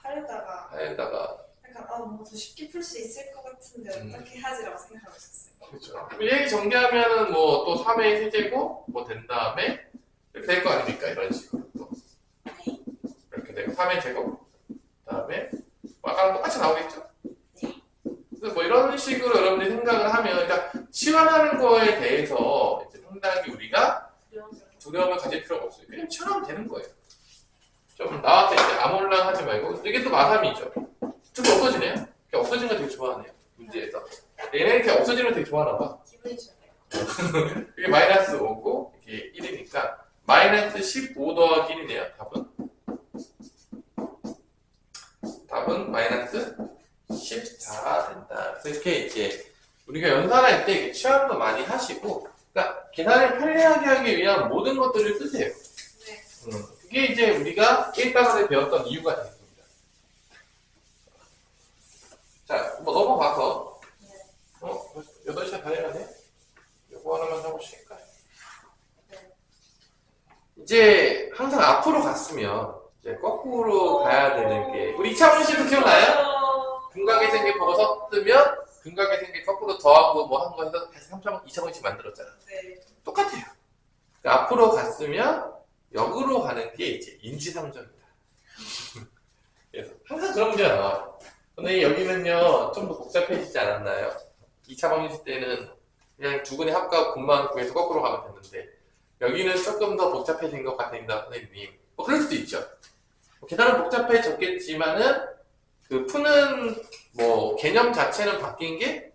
하려다가 약간 뭔가 더 쉽게 풀 수 있을 것 같은데 어떻게 하지라고 생각하고 있었어요. 그렇죠. 얘기 정리하면은 뭐 또 3의 세제곱 뭐 된 다음에 이렇게 될 거 아닙니까? 이런 식으로 또. 이렇게 되고 3의 제곱 그다음에 아까랑 똑같이 나오겠죠? 그래서 뭐 이런 식으로 여러분들이 생각을 하면 일단 치환하는 거에 대해서 이제 상당히 우리가 두려움을 가질 필요가 없어요. 그냥 치환하면 되는 거예요. 좀 나한테 이제 아몰랑 하지 말고 이게 또 마삼이죠. 좀 없어지네요. 이렇게 없어지는 거 되게 좋아하네요. 문제에서. 얘네 이렇게 없어지는 거 되게 좋아하나 봐. 기분이 좋네요. 이게 마이너스 5고 이게 1이니까 마이너스 15 더하기 1이네요. 답은 마이너스 14 된다. 그래서 이렇게 이제 우리가 연산할 때 치환도 많이 하시고, 그러니까 계산을 편리하게 하기 위한 모든 것들을 쓰세요. 네. 그게 이제 우리가 1단원에 배웠던 이유가 되겠습니다. 자, 뭐 넘어가서 8시간 다 해가네? 요거 하나만 해보실까요? 네. 이제 항상 앞으로 갔으면 이제 거꾸로 가야 되는 게 우리 이창훈 씨도 기억나요? 근각의 생계 보고 섰으면 근각의 생계 거꾸로 더하고 뭐 한 거 해서 다시 2차원씩 만들었잖아. 네. 똑같아요. 그러니까 앞으로 갔으면 역으로 가는 게 이제 인지상정이다. 그래서 항상 그런 문제가 나와요. 근데 여기는요 좀 더 복잡해지지 않았나요? 2차 방정식 때는 그냥 두 근의 합과 곱만 구해서 거꾸로 가면 됐는데 여기는 조금 더 복잡해진 것 같습니다, 선생님. 뭐 그럴 수도 있죠. 계산은 복잡해졌겠지만은 그 푸는 뭐 개념 자체는 바뀐 게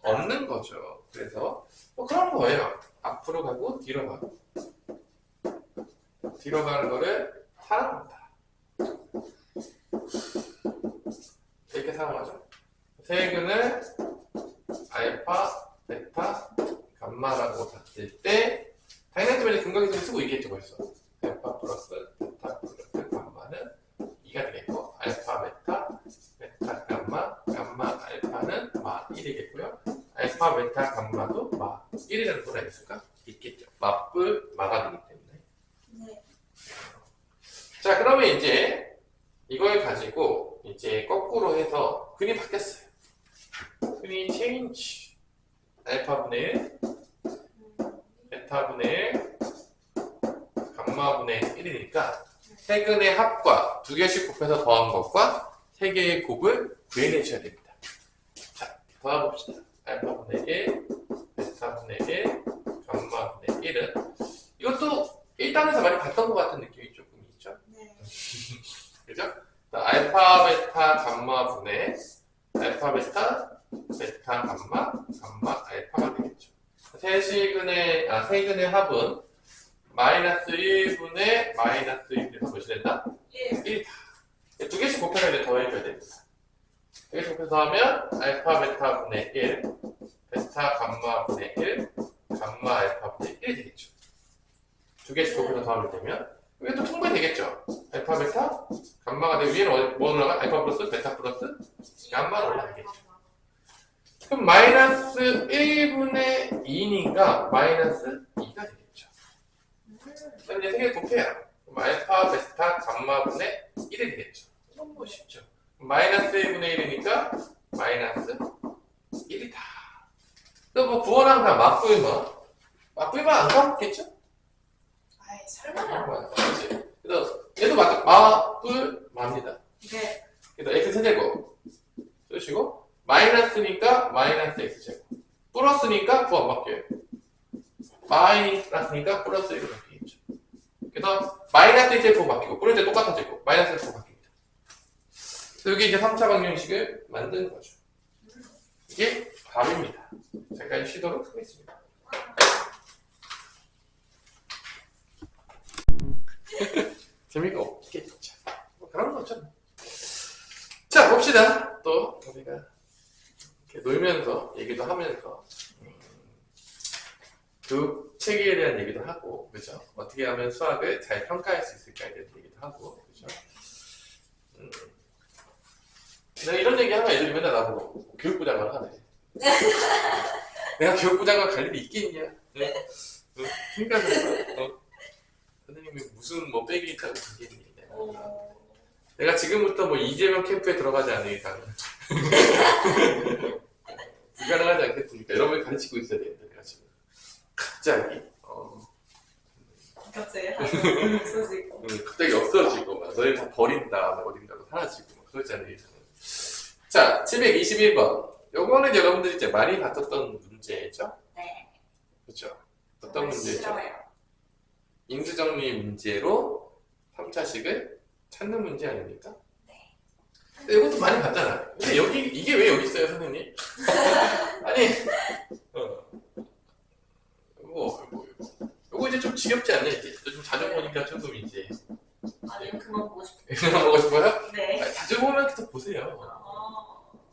없는 거죠. 그래서 뭐 그런 거예요. 앞으로 가고 뒤로 가고 뒤로 가는 거를 사랑한다. 이렇게 사용하죠. 세근을 알파, 베타, 감마라고 잤을 때 당연히 근각에서 쓰고 있겠죠 벌써. 알파 플러스 베타 플러스 감마는 2가 되겠고 알파 베타, 베타 감마, 감마 알파는 마 1이겠고요. 알파 베타 감마도 마 1이라는 소리가 있을까? 있겠죠. 맞불 마가 되기 때문에. 네. 자, 그러면 이제 이걸 가지고 이제 거꾸로 해서 근이 바뀌었어요. 흔히 change 알파분의 1, 베타분의 1, 감마분의 1이니까 세 근의 합과 두 개씩 곱해서 더한 것과 세 개의 곱을 구해내셔야 됩니다. 자, 더해봅시다. 알파분의 1, 베타분의 1, 감마분의 1은 이것도 1단에서 많이 봤던 것 같은 느낌이 조금 있죠? 네. 그죠? 알파, 베타, 감마분의 알파, 베타, 베타, 감마, 감마, 알파가 되겠죠. 세 근의 합은 마이너스 1분의 마이너스 1에서 몇이 된다? 1. 두 개씩 곱해서 이제 더해줘야 됩니다. 두 개씩 곱해서 하면 알파, 베타분의 1, 베타, 감마분의 1, 감마, 알파분의 1이 되겠죠. 두 개씩 곱해서 더하게 되면 이게 또 통분이 되겠죠. 알파, 베타, 감마가 되고 위에는 뭐 올라가? 알파 플러스, 베타 플러스, 감마가 올라가겠죠. 그럼 마이너스 1분의 2니까 마이너스 2가 되겠죠. 그럼 이제 세 개 곱해요. 그럼 알파, 베타, 감마분의 1이 되겠죠. 이건 뭐 쉽죠. 마이너스 1분의 1이니까 마이너스 1이다. 또 뭐 구원한 다 맞구이면 안 까먹겠죠? 아이, 설마요. 그렇지. 그래서 얘도 마입니다. 네. 그래서 x 세제곱 쓰시고 마이너스니까 마이너스 x제곱 플러스니까 구원 바뀌어요. 마이너스니까 플러스 1로 바뀌겠죠. 그래서 마이너스 1제곱 바뀌고 플러스 똑같은 제곱 마이너스 1제곱 바뀝니다. 그래서 여기 이제 3차 방정식을 만든 거죠. 이게 답입니다. 잠깐 쉬도록 하겠습니다. 재미가 없겠죠. 뭐 그런 거죠. 자, 봅시다. 또 우리가 이렇게 놀면서 얘기도 하면서 교육 체계에 대한 얘기도 하고, 그죠? 어떻게 하면 수학을 잘 평가할 수 있을까에 대한 얘기도 하고, 그죠? 내가 이런 얘기 하면 애들이 맨날 나보고 교육부 장관 하네. 내가 교육부 장관 갈 일이 있겠냐? 생각을 해봐. 선생님이 무슨 뭐 백이 있다고 그러겠니? 내가 지금부터 뭐 이재명 캠프에 들어가지 않는 이상 불가능하지 않겠습니까? 여러분이 가르치고 있어야 되는데 내가 지금 갑자기 없어지고. 갑자기 없어지고 막 너희 다 버린다 막 어딘가로 사라지고 막 그러지 않는 이상. 자, 721번. 요거는 여러분들이 이제 많이 봤었던 문제죠? 네. 그렇죠? 어떤 문제죠? 싫어요. 인수정리 문제로 3차식을 찾는 문제 아닙니까? 네. 근데 이것도 많이 봤잖아. 근데 이게 왜 여기 있어요, 선생님? 아니, 요거 이제 좀 지겹지 않냐, 이제? 좀 자주 보니까 조금 이제. 아니요, 그만 보고 싶어요. 그만 보고 싶어요? 네. 아니, 자주 보면 계속 보세요.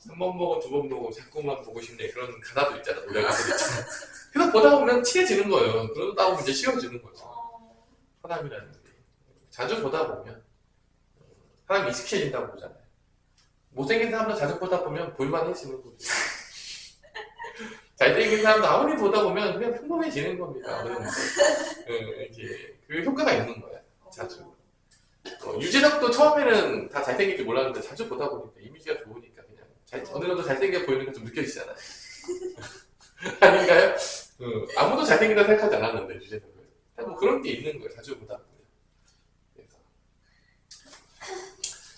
한 번 보고 두 번 보고 자꾸만 보고 싶네. 그런 가사도 있잖아, 노래 가사도 있잖아. 그래서 보다 보면 친해지는 거예요. 그러다 보면 이제 쉬워지는 거죠. 사람이라는 게. 자주 보다 보면 사람이 익숙해진다고 보잖아요. 못생긴 사람도 자주 보다 보면 볼만해지는 거죠. 잘생긴 사람도 아무리 보다 보면 그냥 평범해지는 겁니다. 이제 그 효과가 있는 거야. 자주. 유재석도 처음에는 다 잘생길 줄 몰랐는데 자주 보다 보니까 이미지가 좋으니까 그냥 어느 정도 잘생겨 보이는 게 좀 느껴지잖아요. 아닌가요? 아무도 잘생긴다 생각하지 않았는데 유재석을. 뭐 그런 게 있는 거예요. 자주 보다 보면. 그래서.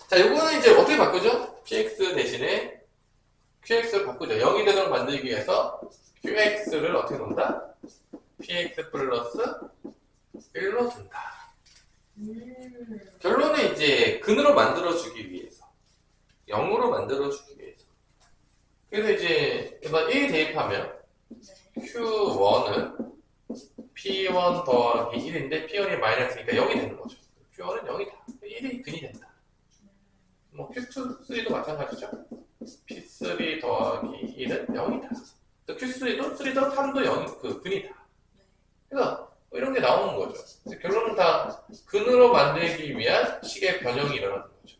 자, 요거는 이제 어떻게 바꾸죠? px 대신에 qx를 바꾸죠. 0이 되도록 만들기 위해서 qx를 어떻게 놓는다? px 플러스 1로 둔다. 결론은 이제 근으로 만들어주기 위해서 0으로 만들어주기 위해서. 그래서 이제 1 대입하면 Q1은 P1 더하기 1인데 P1이 마이너스니까 0이 되는 거죠. Q1은 0이다. 1이 근이 된다. 뭐 Q2, 3도 마찬가지죠. P3 더하기 1은 0이다. Q3도 3도 0, 근이다. 그래서 뭐 이런 게 나오는 거죠. 결론은 다 근으로 만들기 위한 식의 변형이 일어나는 거죠.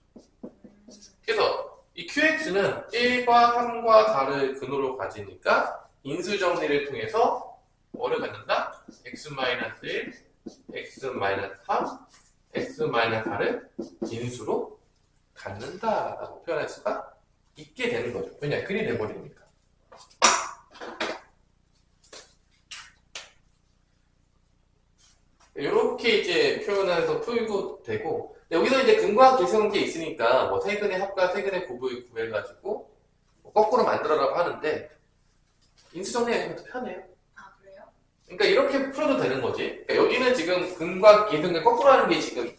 그래서 이 QX는 1과 3과 4를 근으로 가지니까 인수정리를 통해서 뭐를 갖는다? x-1, x-3, x-4를 인수로 갖는다라고 표현할 수가 있게 되는 거죠. 왜냐? 근이 돼버리니까. 이렇게 이제 표현해서 풀고 되고, 여기서 이제 근과 계수관계 있으니까 뭐 세근의 합과 세근의 곱을 구해가지고 뭐 거꾸로 만들어라고 하는데 인수정리하기가 더 편해요. 아 그래요? 그러니까 이렇게 풀어도 되는 거지. 그러니까 여기는 지금 근과 계수관계 거꾸로 하는 게 지금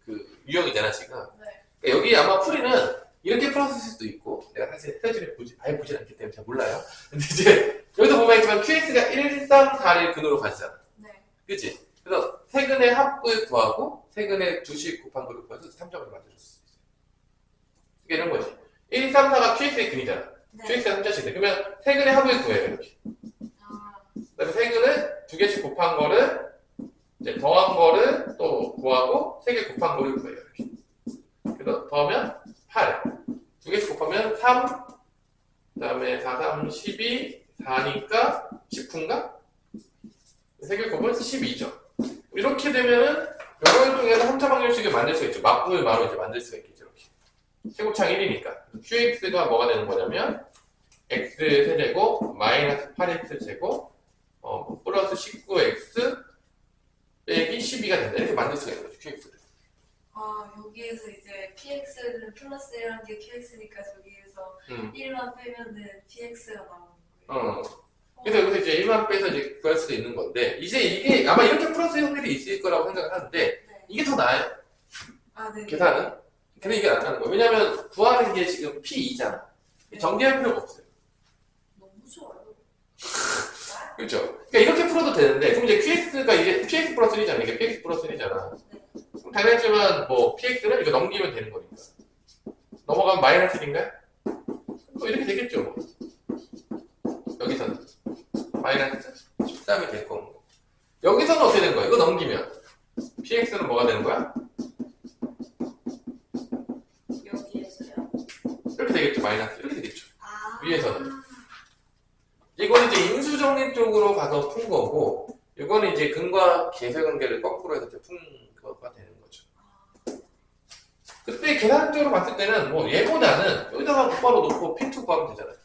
그 유형이잖아 지금. 네. 그러니까 여기 아마 풀이는 이렇게 풀었을 수도 있고, 내가 사실 스테이지를 아예 보진 않기 때문에 잘 몰라요. 근데 이제 여기서 보면 있지만 QX가 1, 3, 4를 근으로 가지잖아. 네. 그치? 그래서 세근의 합을 구하고 세근의 두식 곱한 거를 구해서 3점을 만들어줄 수 있어요. 이게 이런 거지. 1, 3, 4가 QX의 근이잖아. 네. QX가 3자씩인데 그러면 세근의 합을 구해요 이렇게. 아, 그다음에 세근을 두 개씩 곱한 거를 이제 더한 거를 또 구하고 세 개 곱한 거를 구해요 이렇게. 그래서 더하면 8. 두 개씩 곱하면 3. 그다음에 4, 3, 12. 4니까 19인가? 세 개 곱하면 12죠. 이렇게 되면은 이걸 통해서 3차 방정식을 만들 수가 있죠. 맞분을 바로 이제 만들 수가 있겠죠. 이렇게. 최고차가 1이니까. QX가 뭐가 되는 거냐면 X 세제곱 마이너스 8X 제곱 플러스 19X 빼기 12가 된다. 이렇게 만들 수가 있는 거죠. QX를. 아, 여기에서 이제 PX는 플러스 1한 게 QX니까 저기에서 1만 빼면은 PX가 나오는 거예요. 그래서 여기서 이제 1만 빼서 이제 구할 수도 있는 건데, 이제 이게 아마 이렇게 풀었을 확률이 있을 거라고 생각을 하는데, 네. 이게 더 나아요. 아, 네. 계산은. 근데 이게 낫다는 거예요. 왜냐면 구하는 게 지금 P2잖아. 정리할 필요가 없어요. 너무 좋아요. 그렇죠? 그러니까 이렇게 풀어도 되는데, 그럼 이제 QX가 이게 PX 플러스 1이잖아. 이게 PX 플러스 1이잖아. 그럼 당연하지만 뭐 PX는 이거 넘기면 되는 거니까. 넘어가면 마이너스 1인가요? 뭐 이렇게 되겠죠. 뭐. 여기서는. 마이너스 13이 될 거고. 여기서는 어떻게 되는 거야? 이거 넘기면. PX는 뭐가 되는 거야? 여기에서요? 이렇게 되겠죠. 마이너스. 이렇게 되겠죠. 아. 위에서는. 이건 이제 인수정리 쪽으로 가서 푼 거고, 이거는 이제 근과 계세 관계를 거꾸로 해서 이제 푼 거가 되는 거죠. 그때 계산적으로 봤을 때는 뭐 얘보다는 여기다가 곱바로 놓고 P2 구하면 되잖아요.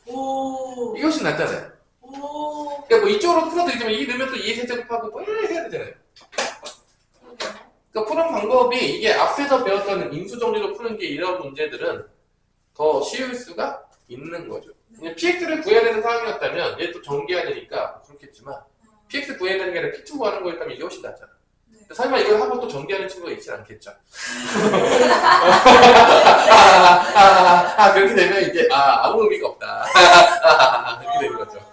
오. 이게 훨씬 낫잖아요. 오. 그러니까 뭐 이쪽으로 풀어도 되지만 이 넣으면 또 2의 세제곱하고 뭐 해야 되잖아요. 그러니까 푸는 방법이 이게 앞에서 배웠던 인수정리로 푸는 게 이런 문제들은 더 쉬울 수가 있는 거죠. 그냥 PX를 구해야 되는 상황이었다면 얘 또 정리해야 되니까 그렇겠지만 PX 구해야 되는 게 아니라 P2 구하는 거였다면 이게 훨씬 낫잖아. 네. 설마 이걸 하고 또 정리하는 친구가 있진 않겠죠. 그렇게 되면 이제 아무 의미가 없다. 그렇게 되는 거죠.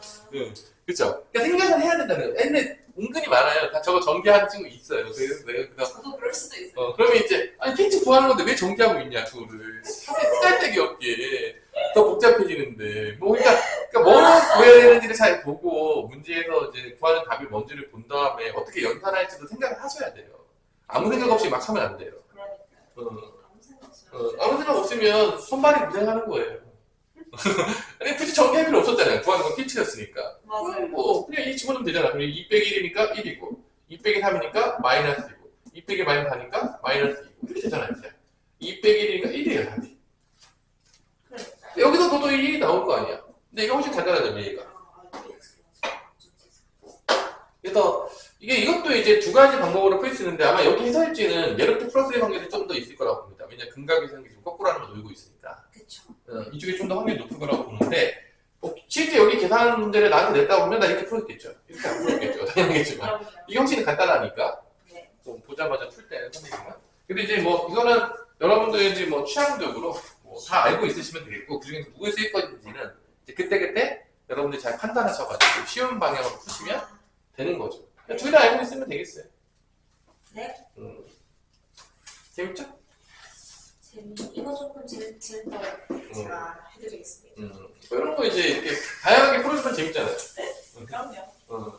그쵸? 그러니까 생각을 해야 된다는 거예요. 근데 은근히 많아요. 다 저거 정리하는 친구 있어요. 그래서 저도 그럴 수도 있어요. 그러면 이제 PX 구하는 건데 왜 정리하고 있냐 그거를 쓸데기 없게 더 복잡해지는데 뭐 그러니까 뭐를 구해야 되는지를 잘 보고 문제에서 이제 구하는 답이 뭔지를 본 다음에 어떻게 연산할지도 생각을 하셔야 돼요. 아무 생각 없이 막 하면 안 돼요. 그러니까요. 아무 생각 없어요. 아무 생각 없으면 손발이 무장하는 거예요. 아니 굳이 정리할 필요 없었잖아요. 구하는 건 PX였으니까. 맞아요. 뭐 그냥 이 집어넣으면 되잖아. 그럼 2 빼기 1이니까 1이고 2 빼기 3이니까 마이너스이고 2 빼기 마이너스 4니까 마이너스 2고 이렇게 되잖아요. 이제. 2 빼기 1이니까 1이에요. 답이. 그러니까요. 여기서 너도 1이 나올 거 아니야. 근데 이거 훨씬 간단하죠. 얘가. 그래서 이것도 이제 두 가지 방법으로 풀 수 있는데 아마 여기 해설지는 얘로또 플러스의 확률이 좀 더 있을 거라고 봅니다. 왜냐면 근각의 성이 지금 거꾸로 하는 거 놀고 있으니까. 그쵸. 이쪽에 좀 더 확률이 높을 거라고 보는데 실제 여기 계산 문제를 나한테 냈다 보면 나 이렇게 풀었겠죠. 이렇게 안 풀었겠죠. 당연하겠지만. 그럼요. 이게 훨씬 간단하니까. 네. 좀 보자마자 풀 때는 선생님은. 근데 이제 뭐 이거는 여러분들이 이제 뭐 취향적으로 뭐 다 알고 있으시면 되겠고 그중에서 누구에 쓰일 건지는 이제 그때그때 여러분들이 잘 판단하셔가지고 쉬운 방향으로 푸시면 되는 거죠. 둘 다 알고 있으면 되겠어요. 네. 재밌죠? 이거 조금 제일 더 제가 해드리겠습니다. 이런 거 이제 이렇게 다양하게 풀어주면 재밌잖아요. 그럼요.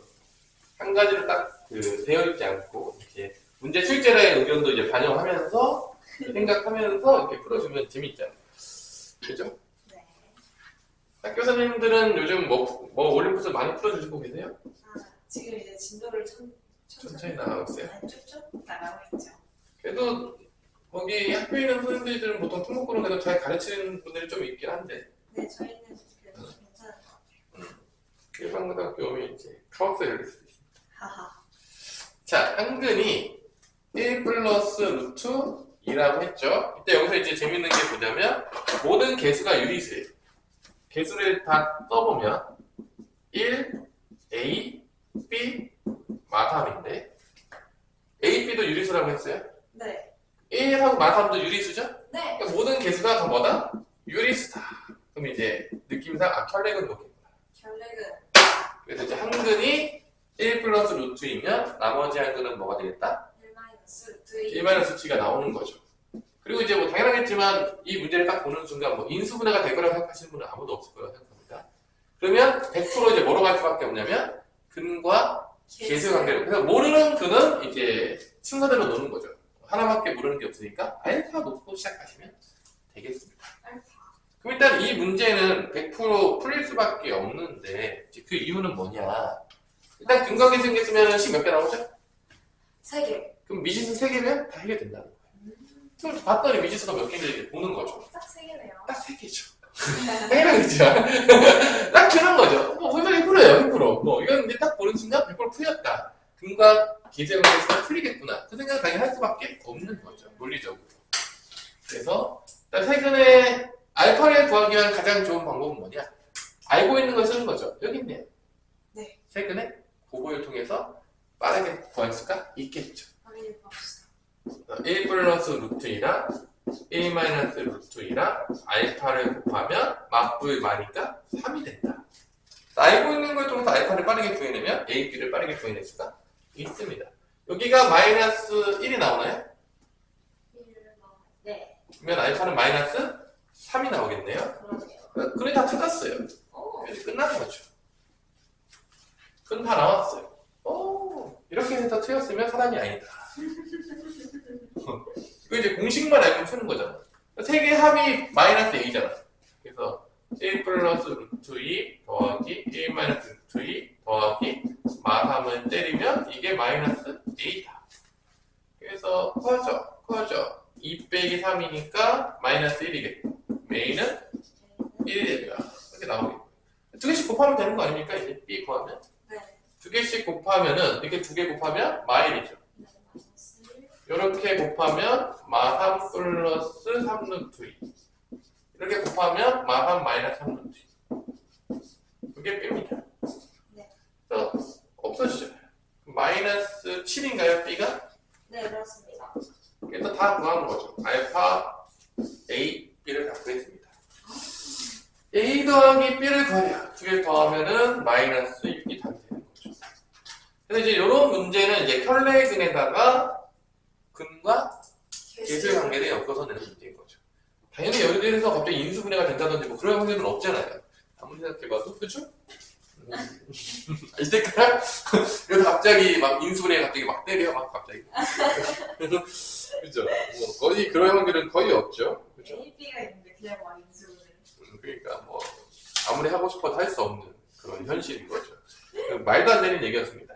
한 가지로 딱 되어 있지 않고 이렇게 문제 출제자의 의견도 이제 반영하면서 생각하면서 이렇게 풀어주면 재밌잖아요. 그죠? 네. 학교 선생님들은 요즘 뭐 올림푸스 많이 풀어주시고 계세요? 지금 이제 진도를 천천히 나가고 있어요. 쭉쭉 나가고 있죠. 그래도 거기 학교에 있는 선생님들은 보통 특목고는 그래도 잘 가르치는 분들이 좀 있긴 한데 네, 저희는 그래도 괜찮은 것 같아요. 일반고등학교 오면 이제 카오스가 열릴 수도 있습니다. 하하. 자, 한근이 1 플러스 루트 2라고 했죠. 이때 여기서 이제 재밌는 게 뭐냐면 모든 개수가 유리수예요. 개수를 다 써보면 1, A, B, 마삼인데 A, B도 유리수라고 했어요. 네. 1하고 마삼도 유리수죠? 네. 그러니까 모든 개수가 다 뭐다? 유리수다. 그럼 이제 느낌상 혈렉은 뭐겠구나. 결례는 그래서 이제 한근이 1 플러스 루트이면 나머지 한근은 뭐가 되겠다? 1 마이너스 루트 2. 1 마이너스 T가 나오는 거죠. 그리고 이제 뭐 당연하겠지만 이 문제를 딱 보는 순간 뭐 인수분해가 될 거라고 생각하시는 분은 아무도 없을 거라고 생각합니다. 그러면 100% 이제 뭐로 갈 수밖에 없냐면 근과 개수 관계로. 그래서 모르는 근은 이제 순서대로 노는 거죠. 하나밖에 모르는 게 없으니까 알파 놓고 시작하시면 되겠습니다. 알파. 그럼 일단 이 문제는 100% 풀릴 수밖에 없는데 이제 그 이유는 뭐냐? 일단 근과 개수 생겼으면 식 몇 개 나오죠? 3개. 그럼 미지수 3개면 다 해결된다는 거예요. 그럼 봤더니 미지수가 몇 개인지 이렇게 보는 거죠. 딱 3개네요. 딱 3개죠. 당연하겠죠. 딱 그런 거죠. 뭐 분명히 풀어요, 100%. 뭐 이건 이제 딱 보는 순간 100% 풀렸다. 근과 기세 관계에서 풀리겠구나. 그 생각을 당연히 할 수밖에 없는 거죠. 논리적으로. 그래서 일단 세근의 알파를 구하기 위한 가장 좋은 방법은 뭐냐? 알고 있는 걸 쓰는 거죠. 여기 있네요. 네. 세근의 고보를 통해서 빠르게 구할 수가 있겠죠. 확인해 봅시다. 1 플러스 루트 2랑 1 마이너스 루트 2랑 알파를 곱하면 맞불 마니까 3이 된다. 알고 있는 걸 통해서 알파를 빠르게 구해내면 A, B를 빠르게 구해낼 수가 있습니다. 여기가 마이너스 1이 나오나요? 1, 네. 그러면 알파는 마이너스 3이 나오겠네요. 그러네요. 근이 다 찾았어요. 오. 이제 끝나는 거죠. 근 다 나왔어요. 오, 이렇게 해서 틀렸으면 사람이 아니다. 이거 이제 공식만 알고 푸는 거잖아. 세 개 합이 마이너스 A잖아. 그래서 1 플러스 루트 2 더하기 1 마이너스 루트 2 더하기 마3을 때리면 이게 마이너스 A다. 그래서 커져. 2 빼기 3이니까 마이너스 1이겠고 A는 1이 됩니다. 이렇게 나오겠고 두 개씩 곱하면 되는 거 아닙니까? 이제 B 구하면 네. 두 개씩 곱하면은 이렇게 두 개 곱하면 마일이죠. 마이너스 1. 이렇게 곱하면 마3 플러스 3 루트 2 이렇게 곱하면 마3 마이너스 3 루트 2 이게 B입니다. 네. 그래서 없어지죠. 마이너스 7인가요? B가? 네, 그렇습니다. 그래서 다 구하는 거죠. 알파 A, B를 갖고 있습니다. A 더하기 B를 구하냐. 두 개 더하면은 마이너스 6이 답이 되는 거죠. 그래서 이제 이런 문제는 이제 혈례근에다가 근과 개수의 관계를 엮어서 내는 문제인 거죠. 당연히 예를 들어서 갑자기 인수분해가 된다든지 뭐 그런 확률은 없잖아요. 아무리 생각해봐도 그죠? 이때까지 그래서 갑자기 막 인수분해 갑자기 막 때려 막 갑자기 그래서 그죠? 뭐 거의 그런 확률은 거의 없죠. 그죠? A, B가 있는데 그냥 막 인수분해. 그러니까 뭐 아무리 하고 싶어도 할 수 없는 그런 현실인 거죠. 말도 안 되는 얘기였습니다.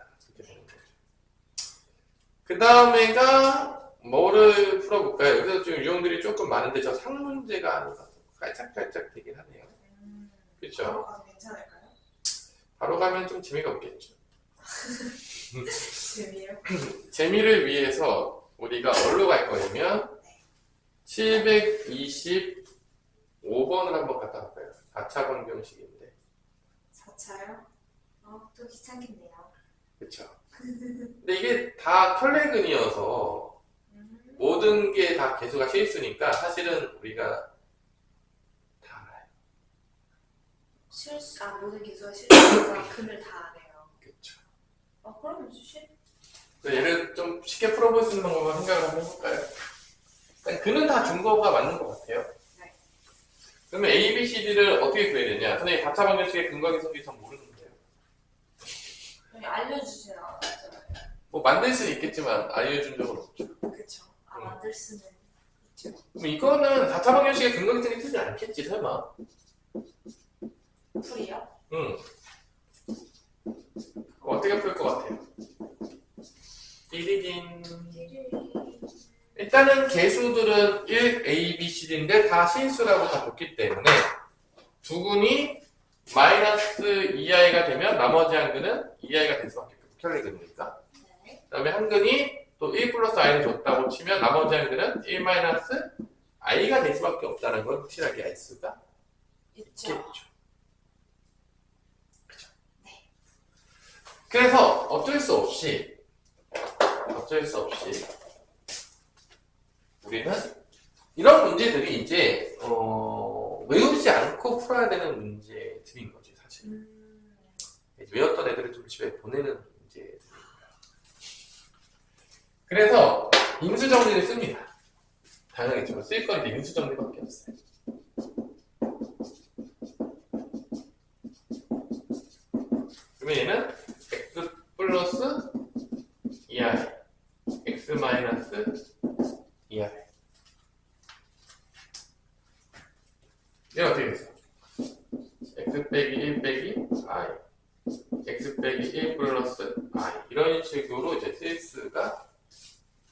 그 다음에가 뭐를 풀어볼까요? 여기서 지금 유형들이 조금 많은데 저 상문제가 아니라서 깔짝깔짝 되긴 하네요. 그렇죠? 바로 가도 괜찮을까요? 바로 가면 좀 재미가 없겠죠. 재미요? 재미를 위해서 우리가 어디로 갈 거냐면 725번을 한번 갖다 볼까요? 4차 방정식인데 4차요? 또 귀찮겠네요. 그렇죠? 근데 이게 다 혈례근이어서 모든 게 다 개수가 실수니까 사실은 우리가 다 알아요. 모든 개수가 실수가 근을 다 아네요. 그렇죠. 그러면 실? 얘를 좀 쉽게 풀어볼 수 있는 방법을 생각을 한번 해볼까요? 일단 근은 다 준거가 맞는 것 같아요. 네. 그러면 A, B, C, D를 어떻게 구해야 되냐? 선생님 4차 방정식의 근과 개수기 전 모르는데요. 알려주진 않았잖아요. 뭐 만들 수는 있겠지만 알려준 적은 없죠. 그쵸. 만들 수는 있죠. 그럼 이거는 4차 방정식의 근과 개수기 쓰지 않겠지 설마? 풀이요? 응. 어떻게 풀 것 같아요? 띠리딘. 일단은 개수들은 1, A, B, C, D인데 다 실수라고 다 줬기 때문에 두근이 마이너스 2i가 되면 나머지 한 근은 2i가 될 수밖에 없고 혈례근이니까. 네. 다음에 한근이 또 1 플러스 i를 줬다고 치면 나머지 한근은 1 마이너스 i가 될 수밖에 없다는 걸 확실하게 알 수가 있죠. 있겠죠. 그죠? 그래서 어쩔 수 없이 우리는 이런 문제들이 이제 외우지 않고 풀어야 되는 문제들인 거지 사실. 외웠던 애들을 좀 집에 보내는 문제들인 거야. 그래서 인수정리를 씁니다. 당연하겠지만 쓸 건 이제 인수정리밖에 없어요. 그러면 얘는 x 플러스 2i x 마이너스 2i 얘가 어떻게 됐어? x 빼기 1 빼기 i x 빼기 1 플러스 i 이런 식으로 이제 쓸 수가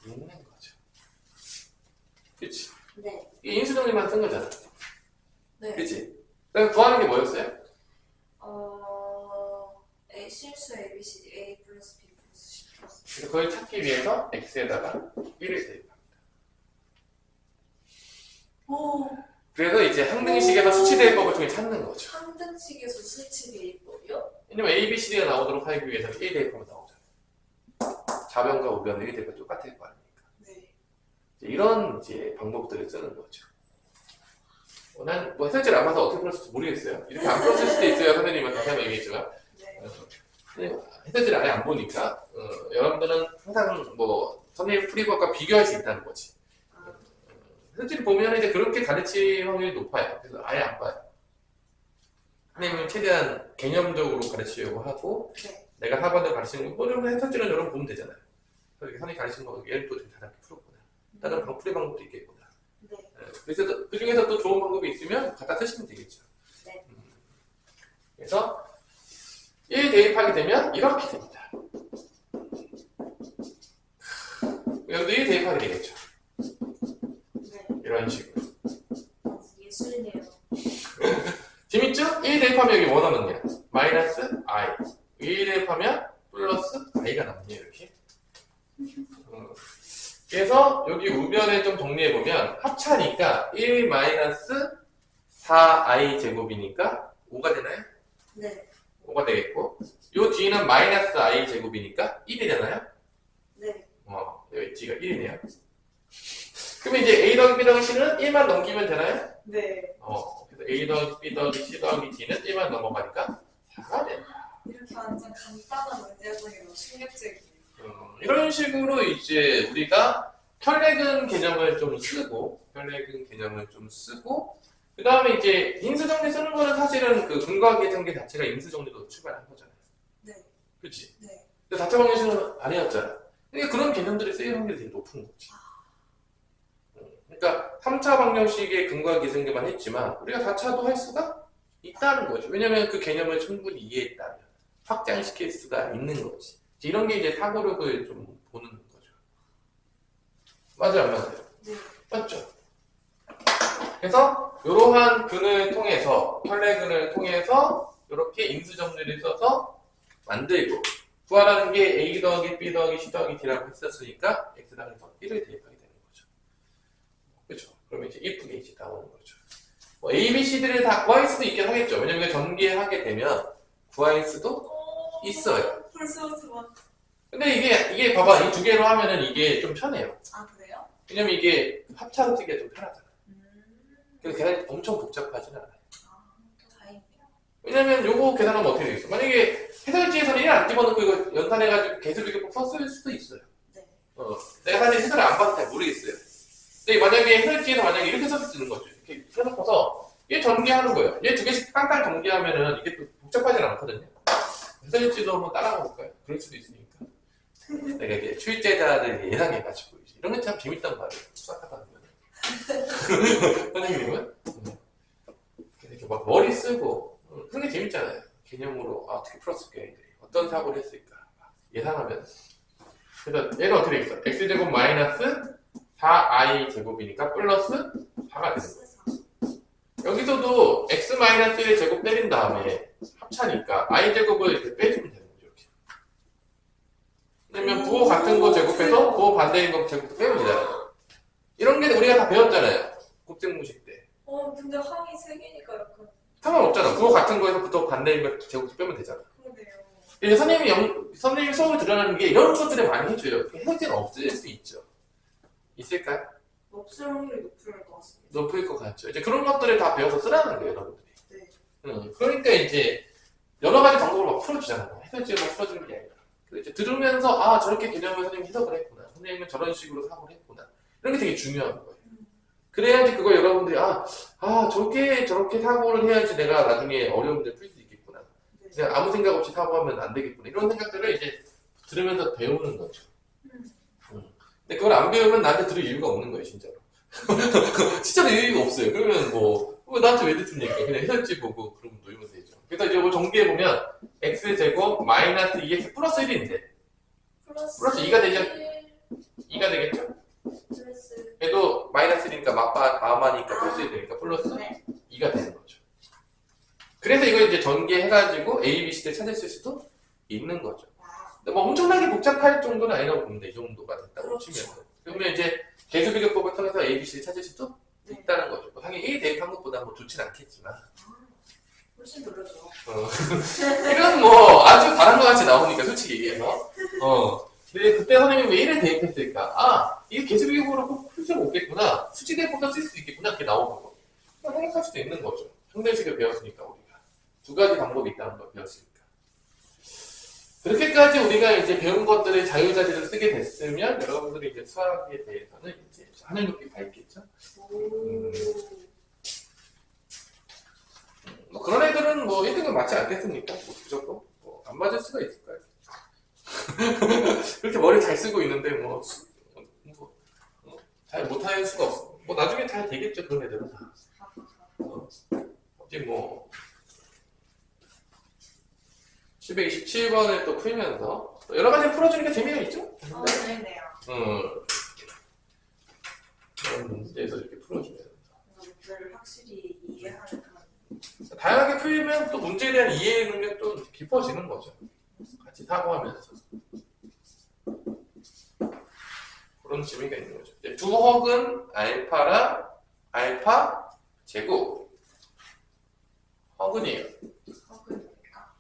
있는 거죠. 그치? 네. 이 인수정리만 쓴 거잖아. 네. 그치? 그럼 구하는 게 뭐였어요? A 실수 A B C D A 플러스 B 플러스 C 플러스. 그래서 그걸 찾기 위해서 x에다가 1을 대입합니다. 오. 그래서 이제 항등식에서 수치 대입법을 통해 찾는 거죠. 항등식에서 수치 대입법이요? 왜냐면 A, B, C, D가 나오도록 하기 위해서는 1 대입하면 나오잖아요. 좌변과 우변은 1 대입이 똑같을 거 아닙니까? 네. 이런 이제 방법들을 쓰는 거죠. 난 뭐 해설지를 안 봐서 어떻게 풀었을지 모르겠어요. 이렇게 안 풀었을 수도 있어요. 선생님은 다시 한번 얘기했지만 네. 해설지를 아예 안 보니까 여러분들은 항상 뭐 선생님 풀이법과 비교할 수 있다는 거지. 해설지를 보면 이제 그렇게 가르칠 확률이 높아요. 그래서 아예 안 봐요. 선생님은 최대한 개념적으로 가르치려고 하고 네. 내가 4번을 가르치는 거 뭐 해설지는 여러분 보면 되잖아요. 그렇게 선생님이 가르치는 거 얘를 또 다르게 풀었구나. 다른 풀이 방법도 있겠구나. 네. 그래서 그 중에서 또 좋은 방법이 있으면 갖다 쓰시면 되겠죠. 네. 그래서 1 대입하게 되면 이렇게 됩니다. 여기도 1 대입하게 되겠죠. 네. 이런 식으로. 예술이네요. 재밌죠? 1 대입하면 여기 뭐 남았냐? 마이너스 i. 1 대입하면 플러스 i가 남네요. 이렇게. 그래서 여기 우변에 좀 정리해보면 합차니까 1 마이너스 4i 제곱이니까 5가 되나요? 네. 5가 되겠고 요 뒤는 마이너스 i 제곱이니까 1이 되나요? 네. 여기 뒤가 1이네요. 그러면 이제 a 더하기 b 더하기 c는 1만 넘기면 되나요? 네. 그래서 a 더하기 b 더하기 c 더하기 d는 1만 넘어가니까 4가 된다. 이렇게 완전 간단한 문제들이 너무 충격적이에요. 이런 식으로 이제 우리가 혈액은 개념을 좀 쓰고 그 다음에 이제 인수정리 쓰는 거는 사실은 그 근거계정계 자체가 인수정리로 출발한 거잖아요. 네. 그치? 네. 근데 자체 방정식은 아니었잖아. 그러니까 그런 개념들이 쓰일 확률이 되게 높은 거지. 그러니까 3차 방정식의 근거계정계만 했지만 우리가 4차도 할 수가 있다는 거죠. 왜냐면 그 개념을 충분히 이해했다면 확장시킬 수가 있는 거지. 이런 게 이제 사고력을 좀 보는 거죠. 맞아요, 안 맞아요? 네. 맞죠? 그래서 이러한 근을 통해서 혈례근을 통해서 이렇게 인수정리를 써서 만들고 구하라는 게 a 더하기 b 더하기 c 더하기 d라고 했었으니까 x당에서 1을 대입하게 되는 거죠. 그렇죠? 그러면 이제 예쁘게 이제 나오는 거죠. 뭐 a, b, c들을 다 구할 수도 있긴 하겠죠. 왜냐면 전개하게 되면 구할 수도 있어요. 벌써부터 막. 근데 이게 봐봐, 이 두 개로 하면은 이게 좀 편해요. 아 그래요? 왜냐면 이게 합차로 쓰기가 좀 편하잖아. 그래서 계산이 엄청 복잡하진 않아요. 또 다행이네요. 왜냐면 요거 계산하면 어떻게 되겠어? 만약에 해설지에서는 1 안 집어넣고 이거 연산해가지고 계수비교법 썼을 수도 있어요. 네. 내가 사실 해설을 안 봐서 잘 모르겠어요. 근데 만약에 해설지에서 만약에 이렇게 썼을 수 있는 거죠. 이렇게 해놓고서 얘 전개하는 거예요. 얘 두 개씩 깡깡 전개하면은 이게 또 복잡하진 않거든요. 해설지도 한번 따라가 볼까요? 그럴 수도 있으니까. 내가 이제 출제자를 예상해가지고 이런 게 참 재밌단 말이에요. 수학하다 보면. 선생님은 이렇게 막 머리 쓰고 그런 게 재밌잖아요. 개념으로 어떻게 풀었을까, 어떤 사고를 했을까 예상하면. 그래서 얘는 어떻게 되겠어? x제곱 마이너스 4i 제곱이니까 플러스 4가 되는 거예요. 여기서도 x 마이너스 1의 제곱 때린 다음에 합차니까 i 제곱을 이렇게 빼주면 되는 거죠. 이렇게. 그러면 부호 같은 거 제곱해서 부호 반대인 거 제곱 빼면 되잖아요. 이런 게 우리가 다 배웠잖아요. 곱셈공식 때. 근데 항이 3개니까 약간. 상관없잖아. 부호 같은 거에서 부호 반대인 거 제곱 빼면 되잖아. 그러네요. 이제 선생님이 수업을 들어가는 게 이런 것들을 많이 해줘요. 해설지는 없을 수 있죠. 있을까요? 없을 확률이 높을 것 같습니다. 높을 것 같죠. 이제 그런 것들을 다 배워서 쓰라는 거예요, 여러분들이. 네. 그러니까 이제 여러 가지 방법을 막 풀어주잖아요. 해설지만 풀어주는 게 아니라. 그래서 이제 들으면서 아 저렇게 개념을 선생님이 해석을 했구나. 선생님은 저런 식으로 사고를 했구나. 이런 게 되게 중요한 거예요. 그래야지 그걸 여러분들이 저렇게 사고를 해야지 내가 나중에 어려운 문제 풀 수 있겠구나. 네. 그냥 아무 생각 없이 사고하면 안 되겠구나. 이런 생각들을 이제 들으면서 배우는 거죠. 근데 그걸 안 배우면 나한테 들을 이유가 없는 거예요, 진짜로. 진짜로 이유가 없어요. 그러면 나한테 왜 듣습니까? 그냥 해설지 보고 그러면 놀면 되죠. 그래서 이제 정리해보면 x제곱 마이너스 2x 플러스 1인데 플러스 2가 되죠? 2가 되겠죠? 플러스. 그래도 마이너스 1이니까 마마니까 플러스 1 되니까 플러스 네. 2가 되는 거죠. 그래서 이걸 이제 전개해가지고 A, B, C를 찾을 수도 있는 거죠. 근데 뭐 엄청나게 복잡할 정도는 아니라고 보면 돼. 이 정도가 됐다고 그렇죠. 치면. 그러면 이제 개수비교법을 통해서 A, B, C를 찾을 수도 네. 있다는 거죠. 당연히 1 대입한 것보다 좋진 않겠지만. 훨씬 놀라죠. 이건 아주 다른 것 같이 나오니까, 솔직히 얘기해서. 근데 그때 선생님이 왜 1을 대입했을까? 이게 개수비교법으로 꼭 풀 수가 없겠구나. 수지대입보다 쓸 수 있겠구나. 이렇게 나오고. 생각할 수도 있는 거죠. 형대식을 배웠으니까, 우리가. 두 가지 방법이 있다는 걸 배웠으니까. 그렇게까지 우리가 이제 배운 것들을 자유자재로 쓰게 됐으면 여러분들이 이제 수학에 대해서는 이제 하늘높이 밝겠죠. 그런 애들은 1등은 맞지 않겠습니까? 무조건 안 맞을 수가 있을까요? 그렇게 머리 잘 쓰고 있는데 잘 못할 수가 없어. 나중에 잘 되겠죠, 그런 애들은 다. 어디 727번을 또 풀면서 여러 가지 풀어주니까 재미가 있죠? 네네요. 그런 문제에서 이렇게 풀어주면서 문제를 확실히 이해하는 그런. 다양하게 풀면 또 문제에 대한 이해 능력도 깊어지는 거죠. 같이 사고하면서 그런 재미가 있는 거죠. 두헉은 알파랑 알파 제곱 허근이에요. 허근입니까?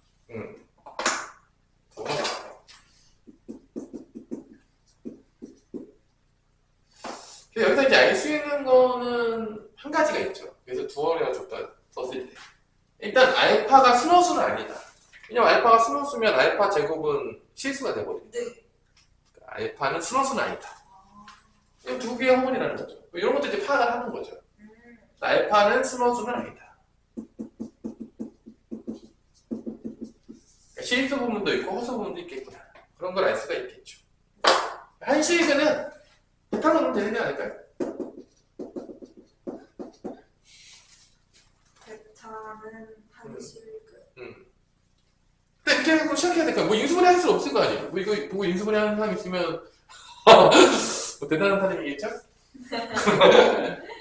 여기서 이제 알 수 있는 거는 한 가지가 있죠. 그래서 두어리가 줬다 썼을 때 일단 알파가 순호수는 아니다. 왜냐면 알파가 순호수면 알파 제곱은 실수가 돼버리니까. 네. 알파는 순호수는 아니다. 이 두 개의 허근이라는 거죠. 이런 것도 이제 파악을 하는 거죠. 알파는 순호수는 아니다. 실수 부분도 있고 허수 부분도 있겠구나. 그런 걸 알 수가 있겠죠. 한식은 베타 넣으면 되는 게 아닐까요? 베타는 한실그. 근데 이렇게 해서 시작해야 될까? 인수분해 할 수 없을 거 아니에요? 이거 보고 인수분해 하는 사람 있으면 대단한 사람이겠죠?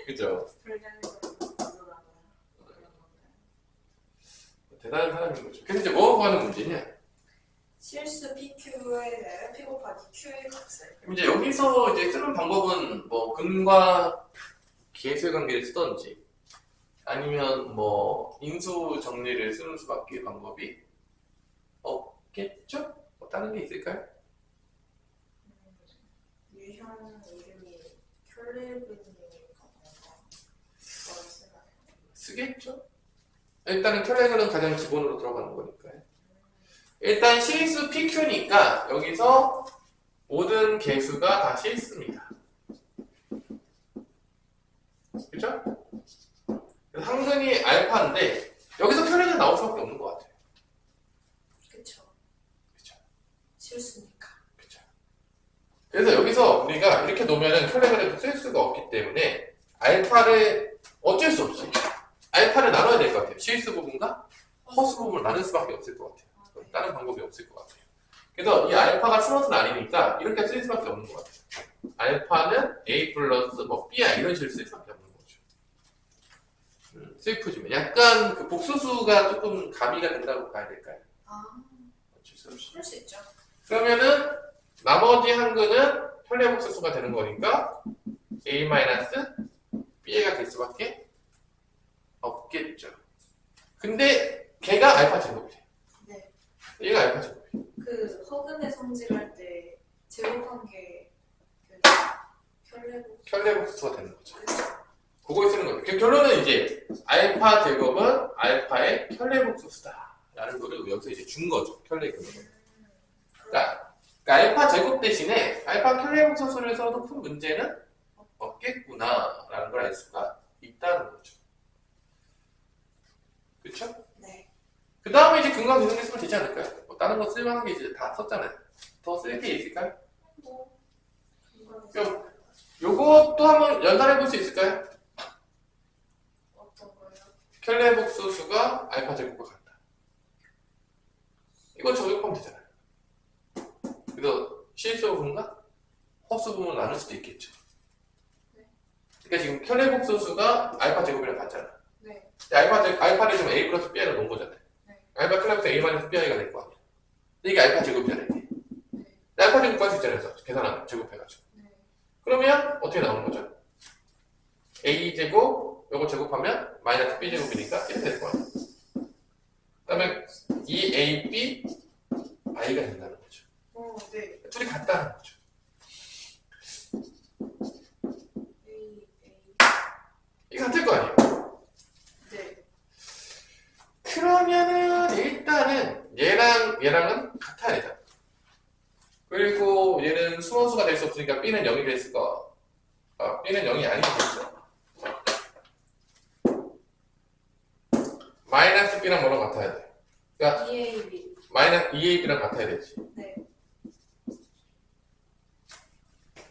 그죠? 대단한 사람인 거죠. 그래서 이제 뭐 하는 문제냐? 실수 PQ에 P 곱하기 Q의 값을. 이제 여기서 이제 쓰는 방법은 근과 계수의 관계를 쓰던지 아니면 인수 정리를 쓰는 수밖에 방법이 없겠죠? 다른 게 있을까요? 유형 이름이 켤레그니까 뭔가 쓰나요? 쓰겠죠? 일단은 켤레그는 가장 기본으로 들어가는 거니까요. 일단 실수 PQ니까 여기서 모든 개수가 다 실수입니다. 그죠? 상근이 알파인데 여기서 켤레는 나올 수밖에 없는 것 같아요. 그쵸. 그죠? 실수니까. 그죠? 그래서 여기서 우리가 이렇게 놓으면은 켤레그를 쓸 수가 없기 때문에 알파를 어쩔 수 없이 알파를 나눠야 될 것 같아요. 실수 부분과 허수 부분을 나눌 수밖에 없을 것 같아요. 다른 방법이 없을 것 같아요. 그래서 이 알파가 순호수는 아니니까 이렇게 쓸 수밖에 없는 것 같아요. 알파는 A 플러스 B야 이런 식으로 쓸 수밖에 없는 거죠. 슬프지만 약간 그 복수수가 조금 가미가 된다고 봐야 될까요? 아, 어쩔 수 없이. 그럴 수 있죠. 그러면은 나머지 한 근은 편례복소수가 되는 거니까 a-b가 될 수밖에 없겠죠. 근데 걔가 알파 제곱이에요. 네. 얘가 알파 제곱이에요. 그 허근의 성질할 때 제곱한 게 편례복소수가 되는 거죠. 그거 쓰는 거예요. 그 결론은 이제 알파 제곱은 알파의 편례복소수다 라는 거를 여기서 이제 준 거죠. 편례 근거를. 그러니까 알파 제곱 대신에 알파 편례복소수를 써도 큰 문제는 없겠구나 라는 걸 알 수가 있다는 거죠. 그쵸? 네. 그 다음에 이제 근거가 계속했으면 되지 않을까요? 뭐 다른 거 쓸만한 게 이제 다 썼잖아요. 더 쓸 게 있을까요? 뭐 요것도 한번 연산해 볼 수 있을까요? 어떤 거요? 편례복소수가 알파 제곱과 같다. 이거 적용하면 되잖아요. 그래서 실수 부분과 허수 부분을 나눌 수도 있겠죠. 그러니까 지금 편례복소수가 알파 제곱이랑 같잖아. 네. 알파를 좀 a 플러스 b로 놓은 거잖아요. 네. 알파 클럽에서 a 마이너스 bi가 될 거 아니야. 근데 이게 알파 제곱이잖아요. 이게. 네. 알파 제곱 구할 수 있잖아요. 그래서 계산하면 제곱해가지고. 네. 그러면 어떻게 나오는 거죠? a 제곱 요거 제곱하면 마이너스 b 제곱이니까 이렇게 될 거 아니야. 그다음에 2ab i가 된다는 거죠. 네. 둘이 같다는 거죠. 이게 같을 거 아니에요. 네. 그러면은 일단은 얘랑은 같아야 되잖아. 그리고 얘는 수원수가 될 수 없으니까 b는 0이 될 수가 b는 0이 아니게 되죠. 마이너스 b랑 뭐랑 같아야 돼? 그러니까 EAB. 마이너스 2ab랑 같아야 되지. 네.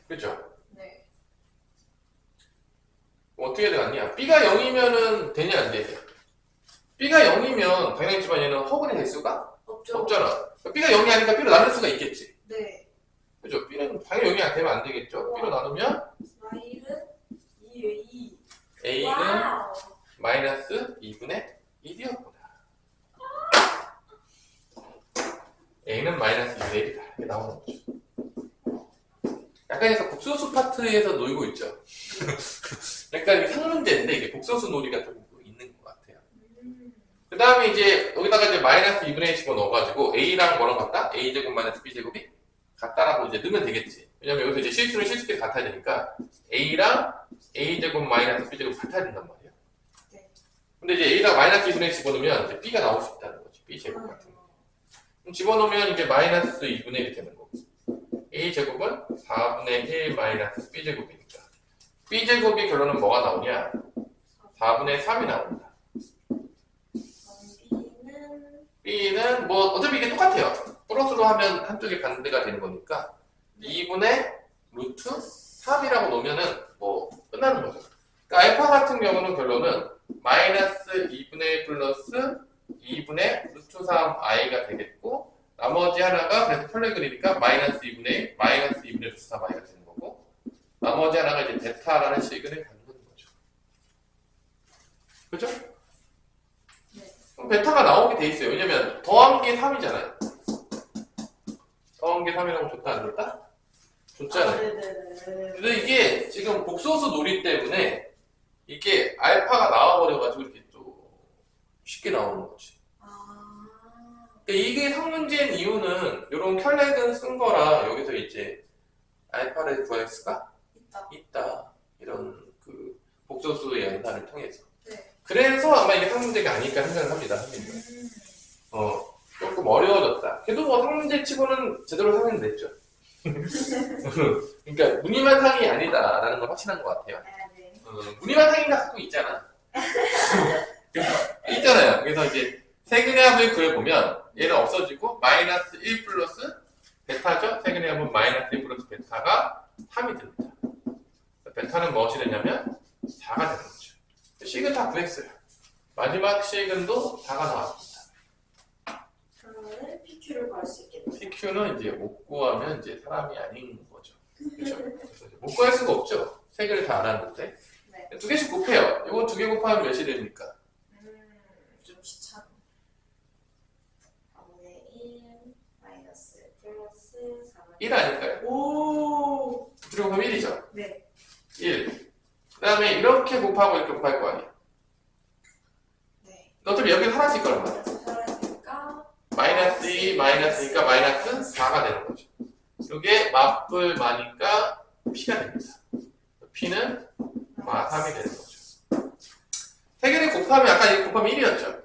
그죠? 네. 어떻게 되겠냐? b가 0이면은 되냐 안 되냐? b가 0이면 당연히지만 얘는 허근이 될 수가 없죠. 없잖아. 그러니까 b가 0이 아니니까 b로 나눌 수가 있겠지. 네. 그죠? b는 당연히 0이 되면 안 되겠죠. b로 나누면 Y는 2. a는 와우. 마이너스 2분의 1이었구나. a는 마이너스 2분의 1이다. 이게 나오는 거죠. 약간 약간 복소수 파트에서 놀고 있죠. 약간 상문제인데 이게 복소수 놀이가 좀 있는 것 같아요. 그 다음에 이제 여기다가 이제 마이너스 2분의 1 집어넣어가지고 a랑 뭐랑 같다? a제곱 마이너스 b제곱이 같다라고 이제 넣으면 되겠지. 왜냐면 여기서 이제 실수는 실수끼리 같아야 되니까 a랑 a제곱 마이너스 b제곱 같아야 된단 말이에요. 네. 근데 이제 a랑 마이너스 2분의 1 집어넣으면 이제 b가 나올 수 있다는 거지. b제곱 같은 거. 그럼 집어넣으면 이제 마이너스 2분의 1이 되는 거고. a제곱은 4분의 1 마이너스 b제곱이니까. b제곱이 결론은 뭐가 나오냐? 4분의 3이 나옵니다. b는 뭐 어차피 이게 똑같아요. 플러스로 하면 한쪽이 반대가 되는 거니까 2분의 루트 3이라고 놓으면은 뭐 끝나는 거죠. 그러니까 알파 같은 경우는 결론은 마이너스 2분의 1 플러스 2분의 루트 3i가 되겠고 나머지 하나가 그래서 편례근이니까 마이너스 2분의 1 마이너스 2분의 루트 3i가 되는 거고 나머지 하나가 이제 베타라는 시근을 갖는 거죠. 그죠? 그럼 베타가 나오게 돼 있어요. 왜냐면 더한 게 3이잖아요. 더한 게 3이라고 줬다 안 줬다? 줬잖아요. 네네네. 근데 이게 지금 복소수 놀이 때문에 이게 알파가 나와버려가지고 이렇게 또 쉽게 나오는 거지. 그러니까 이게 성문제인 이유는 이런 켤레근 쓴 거라 여기서 이제 알파를 구할 수가 있다. 이런 그 복소수의 연산을 통해서. 네. 그래서 아마 이게 성문제가 아닐까 생각을 합니다. 선생님. 조금 어려워졌다. 그래도 뭐 성문제 치고는 제대로 설명됐죠. 그러니까 무늬만 상이 아니다라는 건 확실한 것 같아요. 네. 무늬만 상이가 갖고 있잖아. 있잖아요. 그래서 이제 세근의 합을 구해보면 얘는 없어지고 마이너스 1 플러스 베타죠. 세근의 합은 마이너스 1 플러스 베타가 3이 됩니다. 베타는 무엇이 되냐면 4가 되는 거죠. 식은 다 구했어요. 마지막 식은도 4가 나왔습니다. 그러면 PQ를 구할 수 있겠네요. PQ는 이제 못 구하면 이제 사람이 아닌 거죠. 그렇죠? 그래서 이제 못 구할 수가 없죠. 세 개를 다 알았는데. 네. 두 개씩 곱해요. 이거 두 개 곱하면 몇이 됩니까? 좀 귀찮아. 4분의 1 마이너스 플러스 4분의 1 아닐까요? 오. 그리고 그럼 1이죠. 네. 1. 그 다음에 이렇게 곱하고 이렇게 곱할 거 아니에요. 네. 어차피 여기 하나씩 거란 말이야. 사라지니까 마이너스 2, 마이너스니까 마이너스 4가 되는 거죠. 이게 맞불 마니까 P가 됩니다. P는 마 3이 되는 거죠. 세 개를 곱하면 아까 이거 곱하면 1이었죠.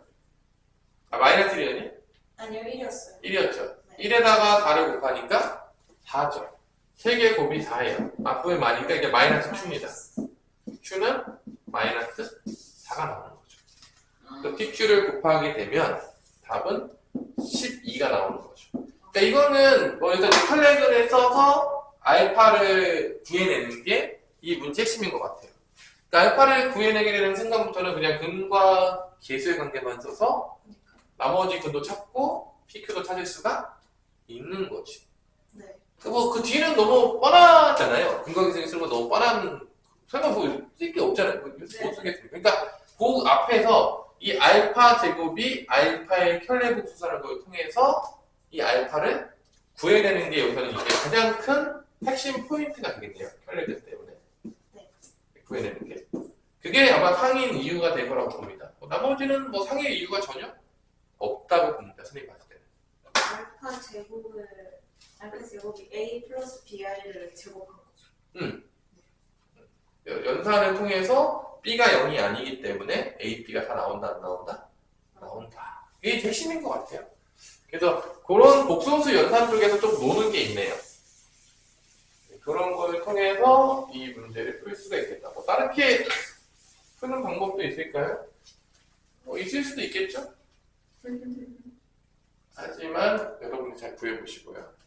아, 마이너스 1이었니? 아니요, 1이었어요. 1이었죠. 네. 1에다가 4를 곱하니까 4죠. 세 개 곱이 4예요. 맞불 마니까 이게 마이너스 Q입니다. Q는 마이너스 4가 나오는 거죠. 그 PQ를 곱하게 되면 답은 12가 나오는 거죠. 그러니까 이거는 뭐 일단 칼렉을 써서 알파를 구해내는 게 이 문제 핵심인 것 같아요. 그러니까 알파를 구해내게 되는 순간부터는 그냥 근과 계수의 관계만 써서 나머지 근도 찾고 PQ도 찾을 수가 있는 거지. 네. 그 뒤는 너무 뻔하잖아요. 근과 계수를 쓰는 건 너무 뻔한, 설마 뭐 쓸 게 없잖아요. 못 쓰겠습니다. 그러니까 그 앞에서 이 알파 제곱이 알파의 켤레국 수사라는 걸 통해서 이 알파를 구해내는 게 여기서는 이게 가장 큰 핵심 포인트가 되겠네요. 켤레국 때문에. 네. 구해내는 게. 그게 아마 상인 이유가 될 거라고 봅니다. 나머지는 뭐 상인 이유가 전혀 없다고 봅니다. 선생님 봤을 때는. 알파 제곱이 A 플러스 BI를 제곱한 거죠. 연산을 통해서 B가 0이 아니기 때문에 A, B가 다 나온다, 안 나온다? 나온다. 이게 핵심인 것 같아요. 그래서 그런 복소수 연산 쪽에서 좀 노는 게 있네요. 그런 걸 통해서 이 문제를 풀 수가 있겠다. 뭐 다르게 푸는 방법도 있을까요? 뭐 있을 수도 있겠죠? 하지만 여러분이 잘 구해보시고요.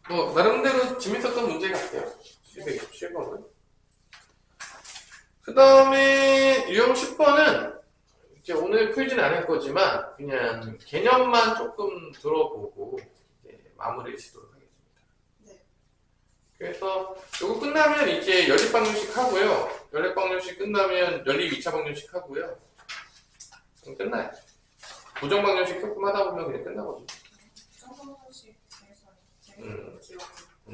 뭐 나름대로 재밌었던 문제 같아요. 727번은. 그 다음에 유형 10번은 이제 오늘 풀지는 않을 거지만 그냥 개념만 조금 들어보고 이제 마무리를 짓도록 하겠습니다. 네. 그래서 이거 끝나면 이제 연립방정식 하고요. 연립방정식 끝나면 연립 2차 방정식 하고요. 그럼 끝나요. 부정방정식 조금 하다 보면 그냥 끝나거든요. 정방정식 재밌어요. 기억.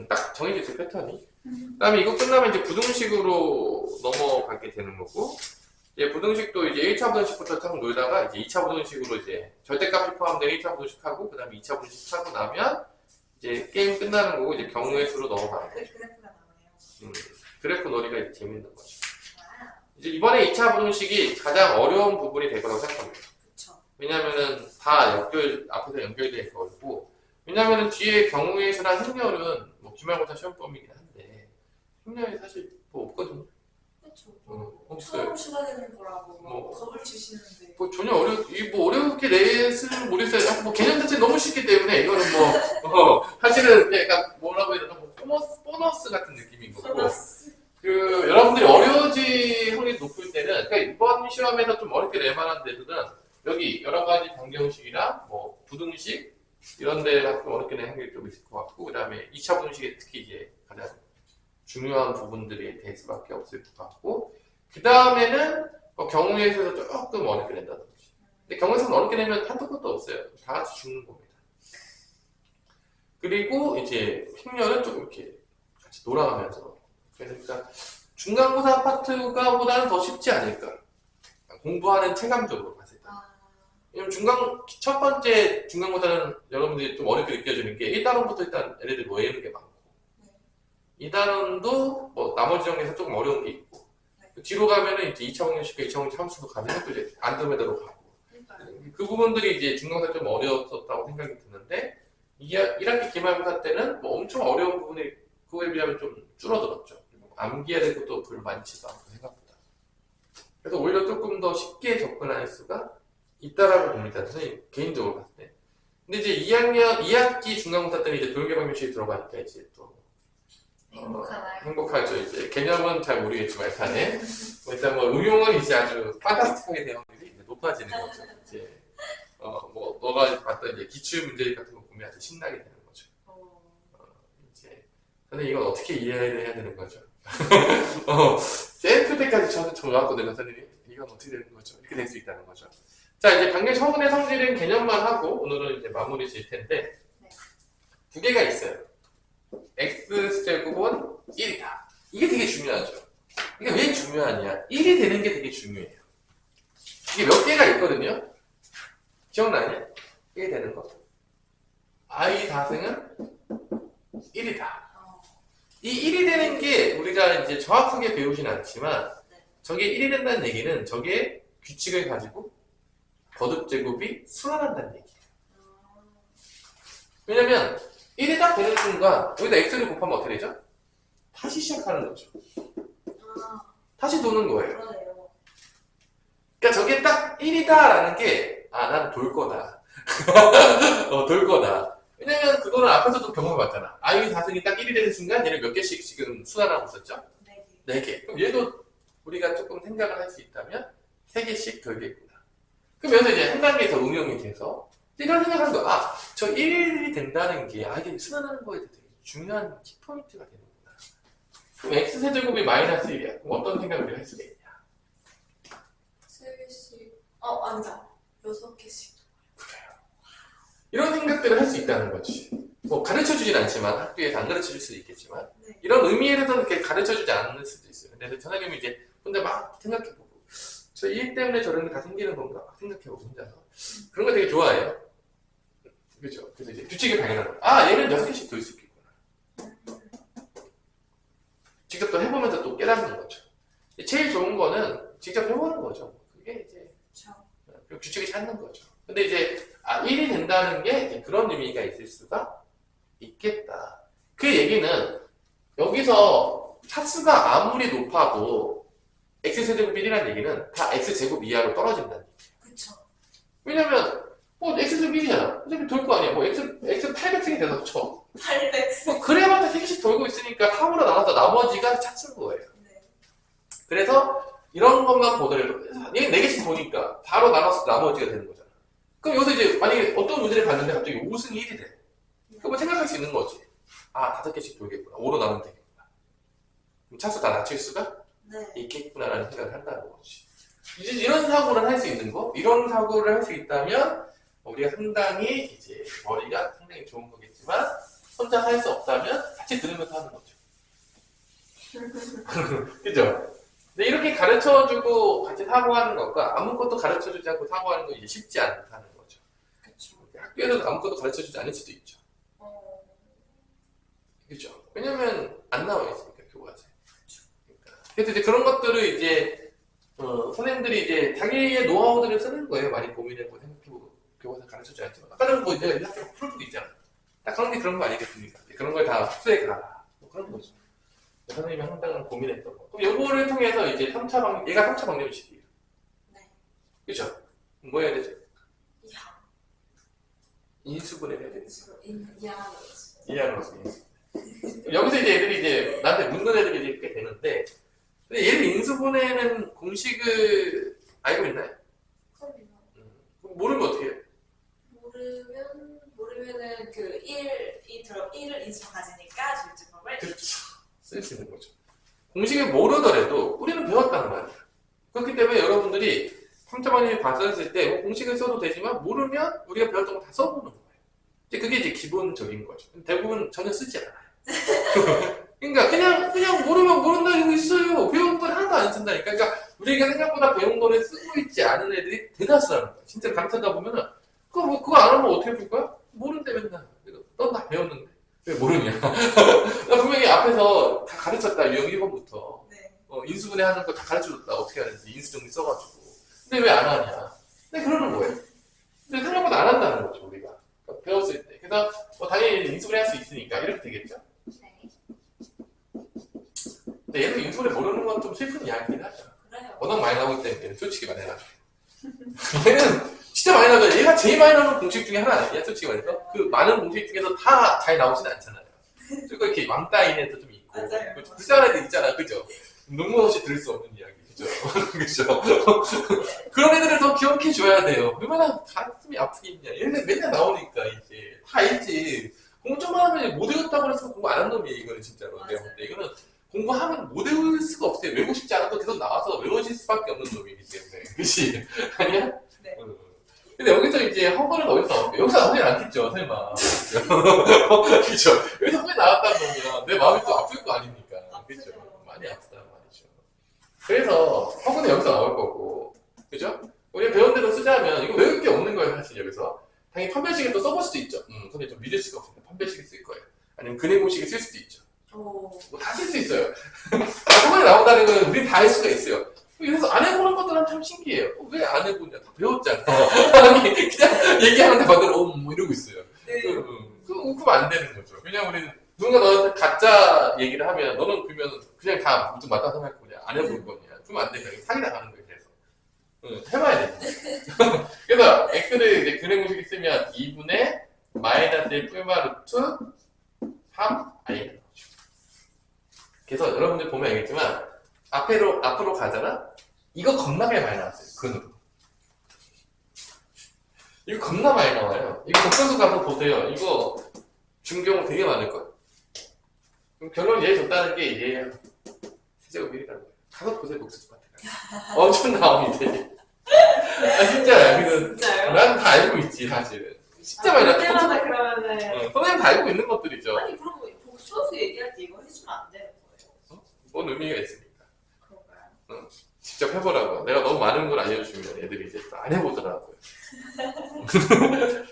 딱 정해져 있어요, 패턴이. 그 다음에 이거 끝나면 이제 부등식으로 넘어가게 되는 거고, 이제 부등식도 이제 1차 부등식부터 딱 놀다가 이제 2차 부등식으로 이제 절대값이 포함된 1차 부등식 하고, 그 다음에 2차 부등식 하고 나면 이제 게임 끝나는 거고, 이제 경우의 수로 넘어가는 거죠. 그래프가 나오네요. 그래프 놀이가 이제 재밌는 거죠. 아, 이제 이번에 2차 부등식이 가장 어려운 부분이 될 거라고 생각합니다. 그쵸. 왜냐면은 다 앞에서 연결될 거고, 왜냐면은 뒤에 경우의 수나 행렬은 뭐 기말고사 시험 범위긴 한데, 행렬이 사실 뭐 없거든요. 그쵸. 없어요. 처음 시작되는 거라고 뭐. 겁을 주시는데 뭐 전혀 어렵게 냈으면 모르겠어요. 뭐 개념 자체 너무 쉽기 때문에 이거는 사실은 약간 뭐라고 해야 되나, 뭐 보너스 같은 느낌인 거고. 그 여러분들이 어려워질 확률이 높을 때는, 그러니까 이번 시험에서 좀 어렵게 낼 만한 데들은 여기 여러 가지 방정식이나 뭐 부등식 이런 데가 좀 어렵게 낼 확률이 좀 있을 것 같고, 그 다음에 2차 부등식에 특히 이제 가장 중요한 부분들이 될 수밖에 없을 것 같고, 그 다음에는 경우의 수에서 조금 어렵게 낸다든지. 근데 경우의 수는 어렵게 내면 한도 끝도 없어요. 다 같이 죽는 겁니다. 그리고 이제 행렬은 조금 이렇게 같이 돌아가면서. 그러니까 중간고사 파트가 보다는 더 쉽지 않을까. 공부하는 체감적으로 봤을 때. 왜냐면 첫 번째 중간고사는 여러분들이 좀 어렵게 느껴지는 게 1단원부터 일단 얘네들 뭐 외우는 게 많고, 2단원도 뭐 나머지 정리에서 조금 어려운 게 있고, 뒤로 가면은 이제 2차 방정식과 2차 방정식 함수도 가면 또 이제 안드로메다로 가고, 그 부분들이 이제 중간고사 좀 어려웠었다고 생각이 드는데, 1학기 기말고사 때는 뭐 엄청 어려운 부분이 그거에 비하면 좀 줄어들었죠. 암기해야 될 것도 별로 많지도 않고 생각보다. 그래서 오히려 조금 더 쉽게 접근할 수가 있다라고 봅니다. 선생님 개인적으로 봤을 때. 근데 이제 2학기 중간고사 때는 이제 도형계 방정식이 들어가니까 이제 또 행복하나요? 행복하죠. 이제 개념은 잘 모르겠지만 일단 뭐 응용은 이제 아주 판타스틱하게 되는 확률이 이제 높아지는 거죠. 이제 뭐 너가 봤던 이제 기출 문제 같은 거 보면 아주 신나게 되는 거죠. 이제 근데 이건 어떻게 이해해야 되는 거죠? 셀프 때까지 저는 좋았거든요, 선생님이. 이건 어떻게 되는 거죠? 이렇게 될 수 있다는 거죠. 자, 이제 방금 처분의 성질은 개념만 하고 오늘은 이제 마무리 질 텐데, 네. 두 개가 있어요. x제곱은 1이다. 이게 되게 중요하죠. 이게 왜 중요하냐? 1이 되는 게 되게 중요해요. 이게 몇 개가 있거든요. 기억나냐? 1이 되는 거. i 다승은 1이다. 이 1이 되는 게 우리가 이제 정확하게 배우진 않지만 저게 1이 된다는 얘기는 저게 규칙을 가지고 거듭제곱이 순환한다는 얘기예요. 왜냐면 1이 딱 되는 순간 여기다 x를 곱하면 어떻게 되죠? 다시 시작하는 거죠. 다시 도는 거예요. 그러네요. 그러니까 저게 딱 1이다라는 게 난 돌 거다. 돌 거다. 왜냐면 그거는 앞에서도 경험해봤잖아. i 다승이 딱 1이 되는 순간 얘는 몇 개씩 지금 순환하고 있었죠? 4개. 그럼 얘도 우리가 조금 생각을 할 수 있다면 3개씩 돌겠구나. 그럼 여기서 이제 한 단계 더 응용이 돼서 이런 생각하는 거야. 저 1이 된다는 게 이게 순환하는 거에 되게 중요한 키포인트가 되는구나. 그럼 x세제곱이 마이너스 1이야. 그럼 어떤 생각을 할 수가 있냐? 3개씩 아니다 6개씩 그래요. 이런 생각들을 할 수 있다는 거지. 뭐 가르쳐 주진 않지만 학교에서 안 가르쳐 줄 수도 있겠지만 네. 이런 의미에서 이렇게 가르쳐 주지 않을 수도 있어요. 근데 전화님이 이제 혼자 막 생각해보고 저 일 때문에 저런 게 다 생기는 건가 막 생각해보고 혼자서 그런 거 되게 좋아해요. 그렇죠. 그래서 이제 규칙을 발견하는 거야. 얘는 6개씩 돌 수 있겠구나. 직접 또 해보면서 또 깨닫는 거죠. 제일 좋은 거는 직접 해보는 거죠. 그게 이제 규칙을 찾는 거죠. 근데 이제 1이 된다는 게 이제 그런 의미가 있을 수가 있겠다. 그 얘기는 여기서 차수가 아무리 높아도 x세제곱 1이라는 얘기는 다 x제곱 이하로 떨어진다는 얘기예요. 그쵸. 왜냐면 x제곱 1이잖아. 어차피 돌 거 아니야. 뭐 x 800승이 돼서 쳐. 800. 뭐 그래봤자 3개씩 돌고 있으니까 3으로 나눠서 나머지가 차수인 거예요. 네. 그래서 이런 것만 보더라도 얘는 4개씩 도니까 바로 나눠서 나머지가 되는 거잖아. 그럼 여기서 이제 만약에 어떤 문제를 봤는데 갑자기 5승이 1이 돼. 그럼 생각할 수 있는 거지. 5개씩 돌겠구나. 5로 나누면 되겠구나. 그럼 차수 다 낮출 수가 네. 있겠구나라는 생각을 한다는 거지. 이제 이런 사고를 할 수 있는 거, 이런 사고를 할 수 있다면 우리가 상당히 이제 머리가 상당히 좋은 거겠지만 혼자 할 수 없다면 같이 들으면서 하는 거죠. 그죠? 근데 이렇게 가르쳐주고 같이 사고하는 것과 아무것도 가르쳐주지 않고 사고하는 건 이제 쉽지 않다는 거죠. 그쵸. 학교에서 아무것도 가르쳐주지 않을 수도 있죠. 그죠? 왜냐면 안 나와 있으니까 교과서에. 그러니까. 그래서 이제 그런 것들을 이제 선생님들이 이제 자기의 노하우들을 쓰는 거예요. 많이 고민해보고 생각해보고 교과서 가르쳐주지 않지만 아까는 뭐 이제 학교 풀도 있잖아. 딱 그런 게 그런 거 아니겠습니까? 그런 걸 다 흡수해 가라. 뭐 그런 거죠. 선생님이 항상 고민했던 거. 그럼 요거를 통해서 이제 얘가 3차 방정식이에요. 네. 그죠? 뭐 해야 되죠? 이하. 인수분해 해야 되죠. 이하. 이해하는 거죠. 여기서 이제 애들이 이제 나한테 묻는 애들이 이제 꽤 되는데, 근데 얘를 인수분해는 공식을 알고 있나요? 모르면 어떻게 해요? 모르면은 그 1을 인수 가지니까 줄집법을 그렇죠. 쓸 수 있는 거죠. 공식을 모르더라도 우리는 배웠단 말이에요. 그렇기 때문에 여러분들이 3차방정식 봤었을 때 공식을 써도 되지만 모르면 우리가 배웠던 거 다 써보는 거예요. 이제 그게 이제 기본적인 거죠. 대부분 전혀 쓰지 않아요. 그러니까 그냥 모르면 모른다 이거 있어요. 배운 건 하나도 안 쓴다니까. 그러니까 우리가 생각보다 배운 거를 쓰고 있지 않은 애들이 대다수라는 거야. 진짜 가르쳐다 보면은 그거 안 하면 어떻게 풀 거야? 모른대 맨날. 넌 다 배웠는데 왜 모르냐? 나 분명히 앞에서 다 가르쳤다. 유형 1번부터 네. 인수분해 하는 거 다 가르쳐줬다. 어떻게 하는지 인수정리 써가지고. 근데 왜 안 하냐? 근데 그러는 거예요. 근데 생각보다 안 한다는 거죠 우리가. 그러니까 배웠을 때. 그래서 당연히 인수분해 할 수 있으니까 이렇게 되겠죠? 네. 근데 얘도 인수분해 모르는 건 좀 슬픈 이야기긴 하죠. 그래요. 워낙 많이 나오기 때문에 솔직히 말해가지고. 얘는 진짜 많이 나오죠. 얘가 제일 많이 나오는 공식 중에 하나 아니야? 솔직히 말해서. 그 많은 공식 중에서 다 잘 나오진 않잖아요. 그리고 이렇게 왕따인 애도 좀 있고. 맞아요. 불쌍한 애들 있잖아. 그죠? 논문 없이 들을 수 없는 이야기. 그죠? 그죠? 그런 애들을 더 기억해줘야 돼요. 얼마나 가슴이 아프겠냐. 얘네 맨날 나오니까 이제 다 알지. 공부 좀만 하면 못 외웠다고 해서 공부 안 한 놈이에요. 이거는 진짜로. 맞아요. 내가 볼 때. 이거는 공부하면 못 외울 수가 없어요. 외우고 싶지 않아도 계속 나와서 외워질 수밖에 없는 놈이기 때문에. 그치? 아니야? 네. 근데 여기서 이제 허근은 어디서 나올게? 여기서 나오진 않겠죠, 설마. 그죠? 여기서 허근이 나왔다는 거면 내 마음이 또 아플 거 아닙니까? 그죠? 많이 아프다는 말이죠. 그래서 허근은 여기서 나올 거고, 그죠? 우리가 배운 대로 쓰자면 이거 외울 게 없는 거예요, 사실 여기서. 당연히 판별식을 또 써볼 수도 있죠. 근데 좀 믿을 수가 없습니다. 판별식을 쓸 거예요. 아니면 근해공식을 쓸 수도 있죠. 뭐 다 쓸 수 있어요. 허근이 나온다는 건 우린 다 할 수가 있어요. 그래서 안 해보는 것들은 참 신기해요. 왜 안 해보냐? 다 배웠잖아. 아니, 그냥 얘기하는데 반대로 뭐 이러고 있어요. 그럼 안 되는 거죠. 그냥 우리는 누군가 너한테 가짜 얘기를 하면 너는 그러면 그냥 다 무슨 맞다 생각할 거냐? 안 해볼 거냐? 그러면 안 되니까 사기 나가는 거예요. 그래서 해봐야 돼. 그래서 x를 이제 근해공식 있으면 2분의 마이너스 1 플마 루트 3i가 나오죠. 그래서 여러분들 보면 알겠지만 앞으로 가잖아? 이거 겁나게 많이 나왔어요. 근으로. 이거 겁나 많이 나와요. 이거 복선수 가서 보세요. 이거 중경우 되게 많을 거예요. 그럼 결론 얘 줬다는 게 얘예요. 세제곱 1이라는 거예요. 가서 보세요. 복선수 같은 거. 엄청 나옵니다. 아, 진짜야. 진짜요? 난 다 알고 있지, 사실은. 진짜 많이 나왔어. 그때마다 그러면은 선생님 다 알고 있는 것들이죠. 아니 그럼 복수수 얘기할 때 이거 해주면 안 되는 거예요? 뭔 의미가 있습니까? 그런가요? 직접 해보라고. 내가 너무 많은 걸 알려주면 애들이 이제 안 해보더라고요.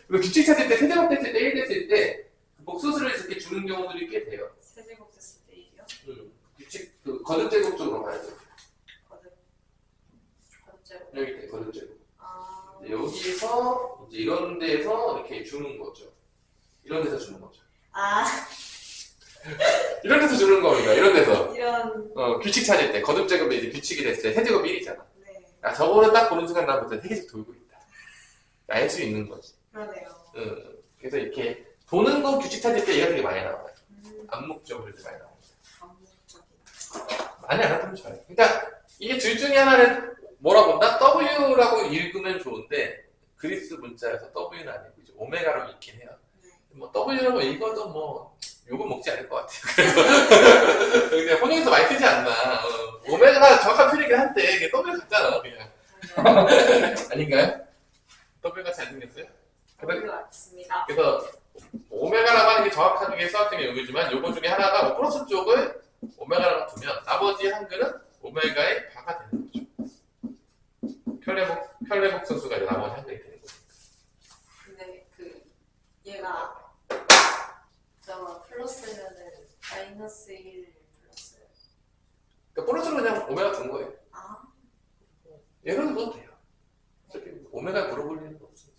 그리고 규칙 찾을 때, 세제곱 됐을 때, 1 됐을 때, 복수수를 이렇게 주는 경우들이 꽤 돼요. 세제곱 됐을 때 1이요? 규칙, 거듭제곱 쪽으로 가야 돼요. 거듭제곱. 여기 있대, 거듭제곱. 아. 여기서, 이제 이런 데서 이렇게 주는 거죠. 이런 데서 주는 거죠. 아. 이런 데서 주는 겁니다. 이런 데서. 이런. 규칙 찾을 때, 거듭제곱이 이제 규칙이 됐을 때, 세제곱 1이잖아. 네. 아, 저거를 딱 보는 순간 나부터 세개씩 돌고 있다. 알 수 있는 거지. 그러네요. 그래서 이렇게 도는 거 규칙 찾을 때 얘가 되게 많이 나와요. 암묵적으로 이렇게 많이 나와요. 암묵적인. 많이 알아두면 좋아요. 그러니까 이게 둘 중에 하나를 뭐라 본다? W라고 읽으면 좋은데 그리스 문자에서 W는 아니고 이제 오메가로 읽긴 해요. 뭐 W라고 읽어도 뭐 욕은 먹지 않을 것 같아요. 그래서 그냥 혼용해서 많이 쓰지 않나. 오메가가 정확한 표현이긴 한데 그게 W 같잖아 그냥. 아닌가요? W가 잘 생겼어요? 그런 것 같습니다. 그래서 오메가라고 하는 게 정확하게 수학적인 용어지만 요거 중에 하나가 뭐 플러스 쪽을 오메가라고 두면 나머지 한글은 오메가의 바가 되는 거죠. 편례복 선수가 이제 나머지 한글이 되는 거죠. 근데 얘가 저 플러스면은 마이너스 1 플러스. 그러니까 플러스로 그냥 오메가 둔 거예요. 아. 얘를 넣어도 돼요. 어차피 오메가 물어볼 일은 없어요.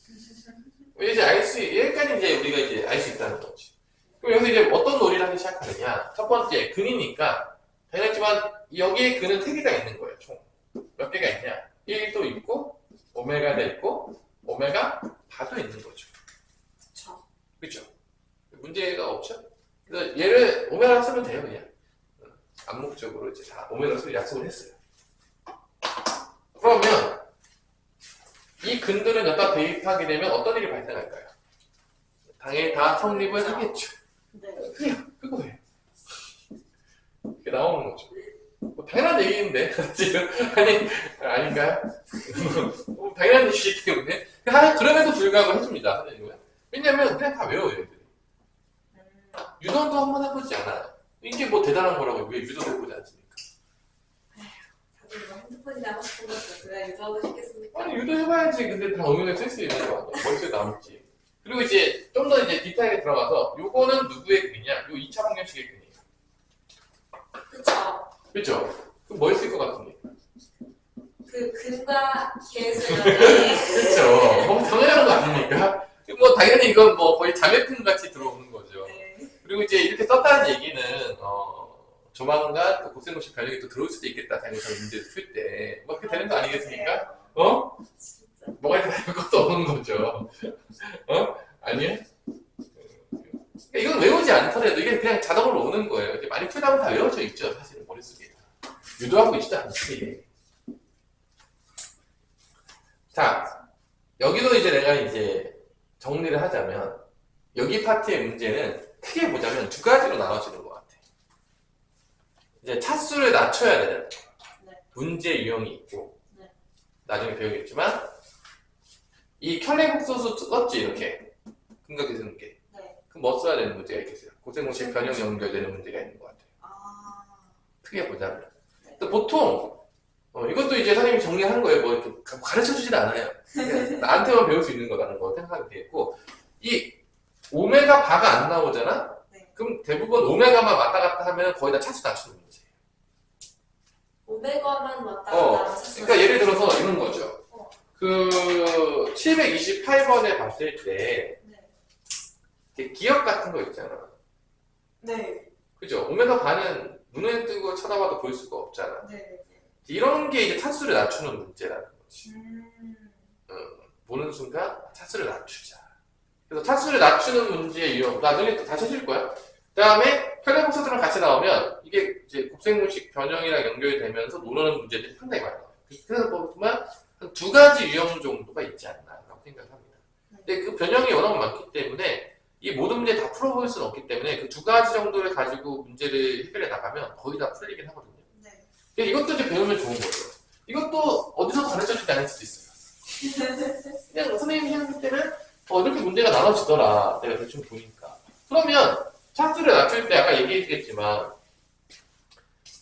이제 여기까지 이제 우리가 이제 알 수 있다는 거지. 그럼 여기서 이제 어떤 놀이를 하기 시작하느냐. 첫 번째, 근이니까, 당연하지만 여기에 근은 3개가 있는 거예요, 총. 몇 개가 있냐. 1도 있고, 오메가도 있고, 오메가 바도 있는 거죠. 그쵸. 그쵸? 문제가 없죠? 그래서 얘를 오메가 쓰면 돼요, 그냥. 암묵적으로 이제 다 오메가 쓰고 약속을 했어요. 그러면, 이 근들은 여기다 대입하게 되면 어떤 일이 발생할까요? 당연히 다 성립을 하겠죠. 네. 그냥 그거예요. 그게 나오는 거죠. 뭐 당연한 얘기인데 지금 아닌가요? 뭐 당연한 얘기이기 때문에 그럼에도 불구하고 해줍니다. 선생님은. 왜냐면 그냥 다 외워요 애들이. 유도도 한번 해보지 않아요. 이게 뭐 대단한 거라고 왜 유도도 해보지 않습니까? 다들 뭐 핸드폰이나 하고 싶은 것도 그냥 유도하고 싶겠습니까? 아니 유도 해봐야지. 근데 다 응용에 쓸 수 있는 거 아니야. 머릿속에 남지. 그리고 이제 좀 더 이제 디테일하게 들어가서 요거는 누구의 근이냐? 요 2차 방정식의 근이에요. 그쵸. 그렇죠? 그럼 뭐 있을 것 같습니까? 근과 계수는 그렇죠. 뭐 당연한 거 아닙니까? 뭐 당연히 이건 뭐 거의 자매품 같이 들어오는 거죠. 네. 그리고 이제 이렇게 썼다는 얘기는 조만간 고생고식 변형이 또 들어올 수도 있겠다. 당연히 문제를 풀 때. 뭐 그렇게 되는 거 아니겠습니까? 진짜. 뭐가 이렇게 할 것도 없는 거죠. 아니에요? 이건 외우지 않더라도 이게 그냥 자동으로 오는 거예요. 이제 많이 풀다 보면 다 외워져 있죠. 사실은 머릿속에. 유도하고 있지도 않지. 자, 여기도 이제 내가 이제 정리를 하자면 여기 파트의 문제는 크게 보자면 두 가지로 나눠지는 것 같아. 이제 차수를 낮춰야 되는 네. 문제 유형이 있고 네. 나중에 배우겠지만 이 켤레국소수 썼지 이렇게 근각이 드는 게. 네. 그럼 뭐 써야 되는 문제가 있겠어요? 고생공식 변형 연결되는 문제가 있는 것 같아요. 아. 크게 보자면. 근데 보통 이것도 이제 선생님이 정리한 거예요. 뭐 이렇게 가르쳐 주진 않아요. 그냥 나한테만 배울 수 있는 거라는 거 생각하면 되겠고, 이 오메가 바가 안 나오잖아? 네. 그럼 대부분 오메가만 왔다 갔다 하면 거의 다 차수 낮추는 문제예요. 오메가만 왔다 갔다 하면 차수가 그러니까 예를 들어서 이런 거죠. 어. 그 728번에 봤을 때 네. 이렇게 기억 같은 거 있잖아. 네. 그죠? 오메가 바는 눈에 뜨고 쳐다봐도 볼 수가 없잖아. 네. 네. 이런 게 이제 차수를 낮추는 문제라는 거지. 보는 순간 차수를 낮추자. 그래서 차수를 낮추는 문제의 유형, 나중에 또 다시 해줄 거야. 그 다음에 혈액국소수랑 같이 나오면 이게 이제 곱셈공식 변형이랑 연결이 되면서 노는 문제들이 상당히 많아요. 그래서 보면 한 두 가지 유형 정도가 있지 않나라고 생각합니다. 근데 그 변형이 워낙 많기 때문에 이 모든 문제 다 풀어볼 수는 없기 때문에 그 두 가지 정도를 가지고 문제를 해결해 나가면 거의 다 풀리긴 하거든요. 네. 근데 이것도 이제 배우면 좋은 거죠. 이것도 어디서 가르쳐주지 않을 수도 있어요. 그냥 선생님이 하는 때는 이렇게 문제가 나눠지더라. 내가 대충 보니까. 그러면 차수를 낮출 때 아까 얘기했겠지만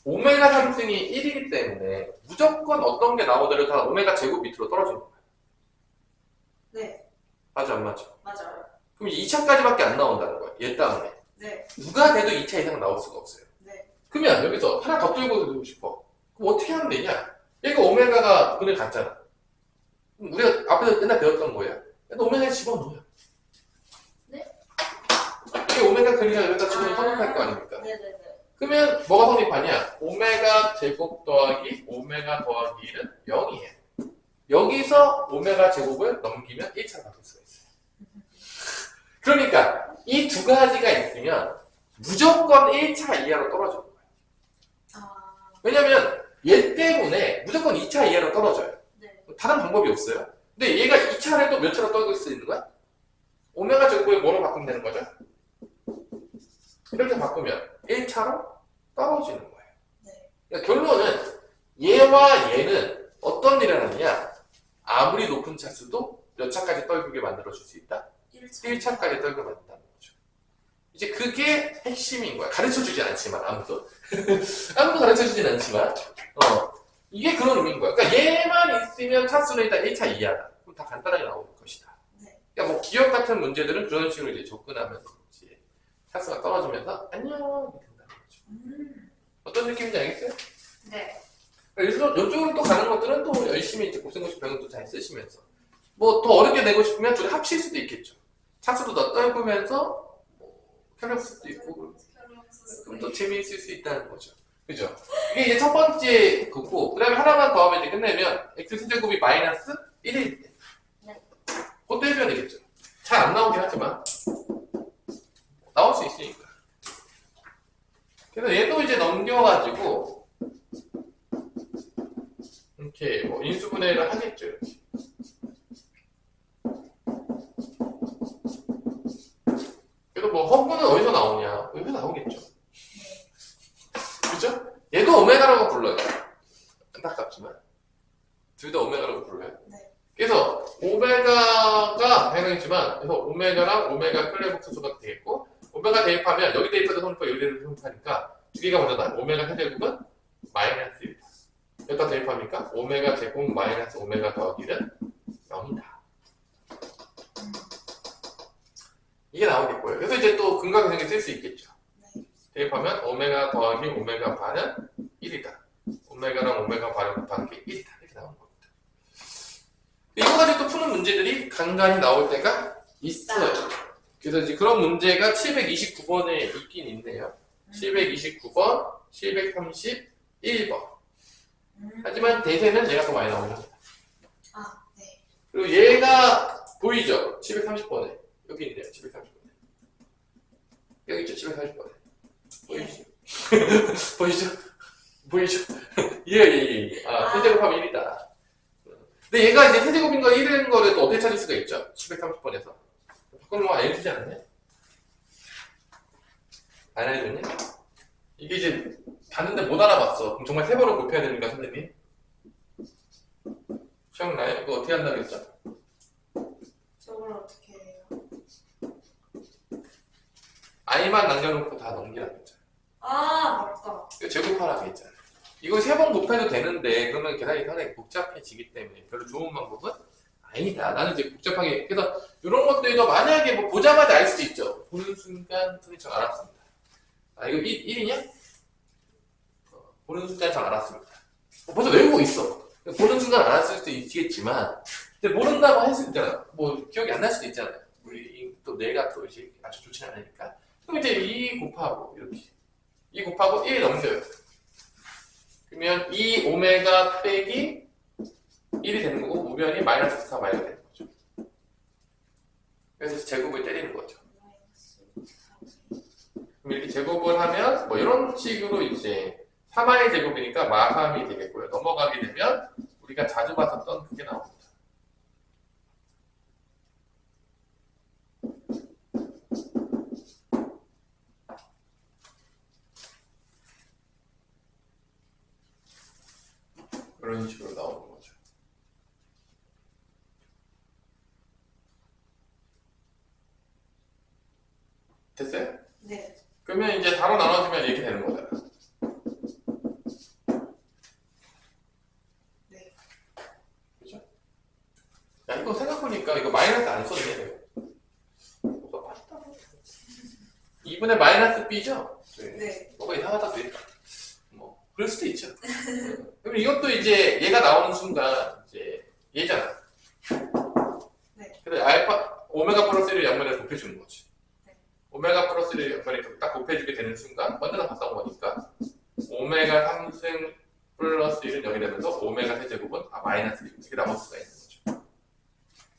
오메가 3승이 1이기 때문에 무조건 어떤 게 나오더라도 다 오메가 제곱 밑으로 떨어지는 거야. 네. 맞아 안 맞아? 맞아요. 그럼 2차까지밖에 안 나온다는 거야. 얘 다음에. 네. 누가 돼도 2차 이상 나올 수가 없어요. 네. 그러면 여기서 하나 더 들고 두고 싶어. 그럼 어떻게 하면 되냐? 얘가 오메가가 그늘 같잖아. 그럼 우리가 앞에서 맨날 배웠던 거야. 오메가에 집어넣어요. 네? 이게 오메가 그늘이가 여기다 집어넣으면 성립할 거 아닙니까? 네네네. 그러면 뭐가 성립하냐? 오메가 제곱 더하기 오메가 더하기 1은 0이에요. 여기서 오메가 제곱을 넘기면 1차가 바뀔 수가 있어요. 그러니까 이 두 가지가 있으면 무조건 1차 이하로 떨어지는 거예요. 아. 왜냐면 얘 때문에 무조건 2차 이하로 떨어져요. 네. 다른 방법이 없어요. 근데 얘가 2차를 해도 몇 차로 떨어질 수 있는 거야? 오메가 제곱을 뭐로 바꾸면 되는 거죠? 이렇게 바꾸면 1차로 떨어지는 거예요. 네. 그러니까 결론은 얘와 얘는 어떤 일을 하느냐? 아무리 높은 차수도 몇 차까지 떨구게 만들어줄 수 있다? 1차까지 떨구게 만든다는 거죠. 이제 그게 핵심인 거야. 가르쳐주진 않지만 아무도 가르쳐주진 않지만 이게 그런 의미인 거야. 그러니까 얘만 있으면 차수는 일단 1차 이하다. 그럼 다 간단하게 나올 것이다. 네. 그러니까 뭐 기억 같은 문제들은 그런 식으로 이제 접근하면서 이제 차수가 떨어지면서 안녕 이렇게 된다는 거죠. 어떤 느낌인지 알겠어요? 네. 그래서 이쪽으로 또 가는 것들은 또 열심히 이제 곱셈공식 변형도 잘 쓰시면서 뭐 더 어렵게 내고 싶으면 둘이 합칠 수도 있겠죠. 차수도 더 떨구면서 혈액수도 있고 그럼 또 재미있을 수 있다는 거죠. 그죠? 이게 이제 첫 번째 거고 그 다음에 하나만 더 하면 이제 끝내면 x제곱이 마이너스 1일 때 네. 그것도 해줘야 되겠죠. 잘 안 나오긴 하지만 나올 수 있으니까. 그래서 얘도 이제 넘겨가지고 이렇게 뭐 인수분해를 하겠죠. 이렇게. 그래도 뭐 허브는 어디서 나오냐? 여기서 나오겠죠. 그죠? 얘도 오메가라고 불러요. 안타깝지만 둘 다 오메가라고 불러요. 네. 그래서 오메가가 당연히지만 그래서 오메가랑 오메가 클레복수수가 되겠고 오메가 대입하면 여기 대입해도 성립하고 여기 대입해도 성립하니까 두 개가 먼저 나요. 오메가 세제곱은 마이너스 1이다. 여기다 대입하니까 오메가 제곱 마이너스 오메가 더하기 1은 0이다. 이게 나오겠고요. 그래서 이제 또 근각계산기 쓸 수 있겠죠. 네. 대입하면 오메가 더하기 오메가 반은 1이다. 오메가랑 오메가 반을 곱하는 게 1이다. 이렇게 나오는 겁니다. 이거 가지고 또 푸는 문제들이 간간히 나올 때가 있어요. 그래서 이제 그런 문제가 729번에 있긴 있네요. 729번, 731번. 하지만 대세는 얘가 더 많이 나옵니다. 아, 네. 그리고 얘가 보이죠? 730번에. 여기 있네요. 730번에. 여기 있죠? 730번에. 보이시죠? 보이죠? 보이죠? 예. 아, 세제곱하면 1이다. 근데 얘가 이제 세제곱인 거 1인 거를 또 어떻게 찾을 수가 있죠? 730번에서. 바꾸는 거 알려주지 않았네? 안 알려줬네? 이게 이제 봤는데 못 알아봤어. 그럼 정말 3번을 곱해야 됩니까, 선생님? 기억나요? 이거 어떻게 한다고 했죠? i만 남겨놓고 다 넘기라고 했잖아. 아, 맞다. 이거 제곱하라고 했잖아. 이거 3번 곱해도 되는데 그러면 계산이 상당히 복잡해지기 때문에 별로 좋은 방법은 아니다. 나는 이제 복잡하게 그래서 이런 것들도 만약에 뭐 보자마자 알 수도 있죠. 보는 순간 손이 잘 알았습니다. 아 이거 1이냐? 보는 순간 잘 알았습니다. 벌써 외우고 있어. 보는 순간 알았을 수도 있겠지만 근데 모른다고 할 수 있잖아. 뭐 기억이 안 날 수도 있잖아요. 우리 또 뇌가 또 이제 아주 좋지 않으니까. 그럼 이제 2 곱하고 이렇게 2 곱하고 1 넘겨요. 그러면 2 오메가 빼기 1이 되는 거고 우변이 마이너스 4마이가 되는 거죠. 그래서 제곱을 때리는 거죠. 그럼 이렇게 제곱을 하면 뭐 이런 식으로 이제 3i 제곱이니까 마3이 되겠고요. 넘어가게 되면 우리가 자주 봤었던 그게 나옵니다. 이런 식으로 나오는 거죠. 됐어요? 네. 그러면 이제 바로 나눠주면 이렇게 되는 거잖아. 네. 그죠? 야, 이거 생각해보니까 이거 마이너스 안 썼네. 뭐가 빠졌다고. 2분의 마이너스 b죠? 네. 뭐가 이상하다 돼. 뭐, 그럴 수도 있죠. 그럼 이것도 이제 얘가 나오는 순간, 이제 얘잖아. 네. 그래서 알파, 오메가 플러스 1을 양면에 곱해주는 거지. 네. 오메가 플러스 1을 양면에 딱 곱해주게 되는 순간, 먼저 다 봤던 거니까, 오메가 3승 플러스 1은 0이 되면서 오메가 세제곱은 마이너스 1 이렇게 나올 수가 있는 거죠.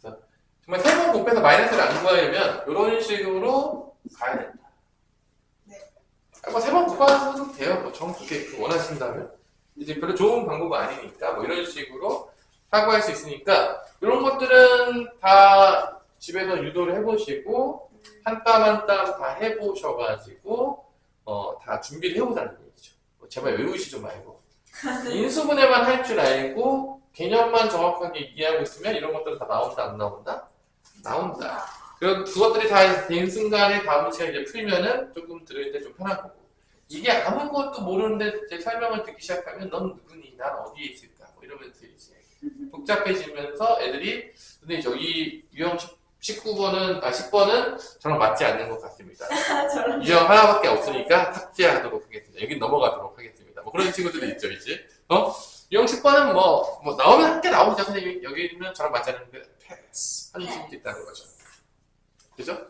그래서 정말 3번 곱해서 마이너스를 안 구하려면 이런 식으로 가야 된다. 네. 뭐 3번 곱하셔도 돼요. 뭐 정확하게 원하신다면. 이제 별로 좋은 방법은 아니니까 뭐 이런 식으로 사고할 수 있으니까 이런 것들은 다 집에서 유도를 해보시고 한 땀 한 땀 다 해보셔가지고 다 준비를 해오자는 얘기죠. 제발 외우시지 말고 인수분해만 할 줄 알고 개념만 정확하게 이해하고 있으면 이런 것들은 다 나온다 안 나온다? 나온다. 그것들이 다 된 순간에 다음 시간에 이제 풀면은 조금 들을 때 좀 편한 거고 이게 아무것도 모르는데 제 설명을 듣기 시작하면 넌 누구니? 난 어디에 있을까? 뭐 이러면서 이제 복잡해지면서 애들이 근데 저기 유형 10번은 저랑 맞지 않는 것 같습니다. 저런. 유형 하나밖에 없으니까 삭제하도록 하겠습니다. 여기 넘어가도록 하겠습니다. 뭐 그런 친구들이 있죠, 이제. 유형 10번은 뭐 나오면 함께 나오죠. 선생님 여기는 저랑 맞지 않는데 패스 하는 친구도 있다는 거죠. 그죠?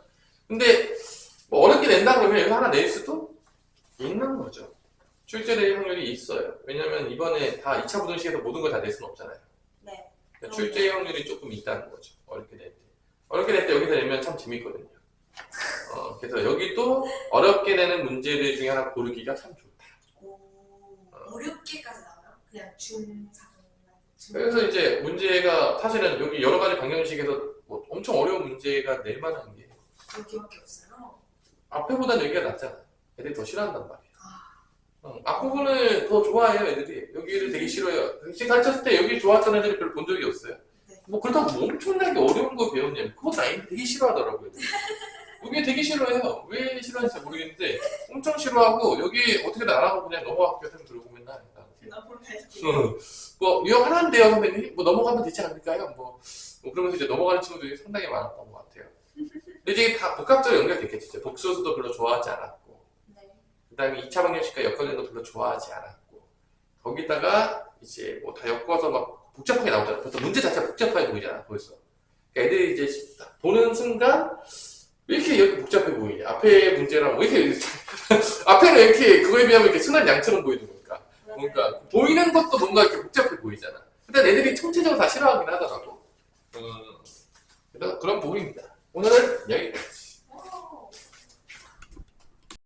근데 뭐 어렵게 낸다 그러면 여기 하나 낼 수도 있는 거죠. 출제될 확률이 있어요. 왜냐면 이번에 다 2차 부등식에서 모든 걸 다 낼 수는 없잖아요. 네. 그러니까 출제 확률이 조금 있다는 거죠. 어렵게 낼 때. 어렵게 낼 때 여기서 내면 참 재밌거든요. 그래서 여기도 어렵게 내는 문제들 중에 하나 고르기가 참 좋다. 어렵게까지 나와요? 그냥 중상. 그래서 이제 문제가 사실은 여기 여러 가지 방정식에서 뭐 엄청 어려운 문제가 낼 만한 게 여기밖에 없어요. 앞에보다는 여기가 낫잖아. 애들이 더 싫어한단 말이야. 앞부분을 더 좋아해요, 애들이. 여기를 되게 싫어해요. 지금 가르쳤을 때 여기 좋았던 애들이 별로 본 적이 없어요. 네. 뭐 그렇다고 뭐 엄청나게 어려운 걸 배웠냐면 그것도 아닌데 되게 싫어하더라고요. 여기 되게 싫어해요. 왜 싫어하는지 모르겠는데 엄청 싫어하고 여기 어떻게 나라고 그냥 넘어갈게요. 생각 들고 맨날. 뭐 유형 하나인데요, 선생님? 뭐 넘어가면 되지 않을까요? 뭐 그러면서 이제 넘어가는 친구들이 상당히 많았던 것 같아요. 근데 이제 다 복합적으로 연결됐겠죠. 독소수도 별로 좋아하지 않았고, 네. 그 다음에 2차 방정식과 엮어낸도 별로 좋아하지 않았고, 거기다가 이제 뭐 다 엮어서 막 복잡하게 나오잖아. 벌써 문제 자체가 복잡하게 보이잖아, 벌써. 그러니까 애들이 이제 보는 순간, 왜 이렇게 여기 복잡해 보이냐? 앞에 문제랑 왜 이렇게, 앞에는 왜 이렇게 그거에 비하면 이렇게 순한 양처럼 보이는 걸까? 뭔가, 보이는 것도 뭔가 이렇게 복잡해 보이잖아. 일단 애들이 총체적으로 다 싫어하긴 하더라고. 그래서 그런 부분입니다. 오늘은 여기까지.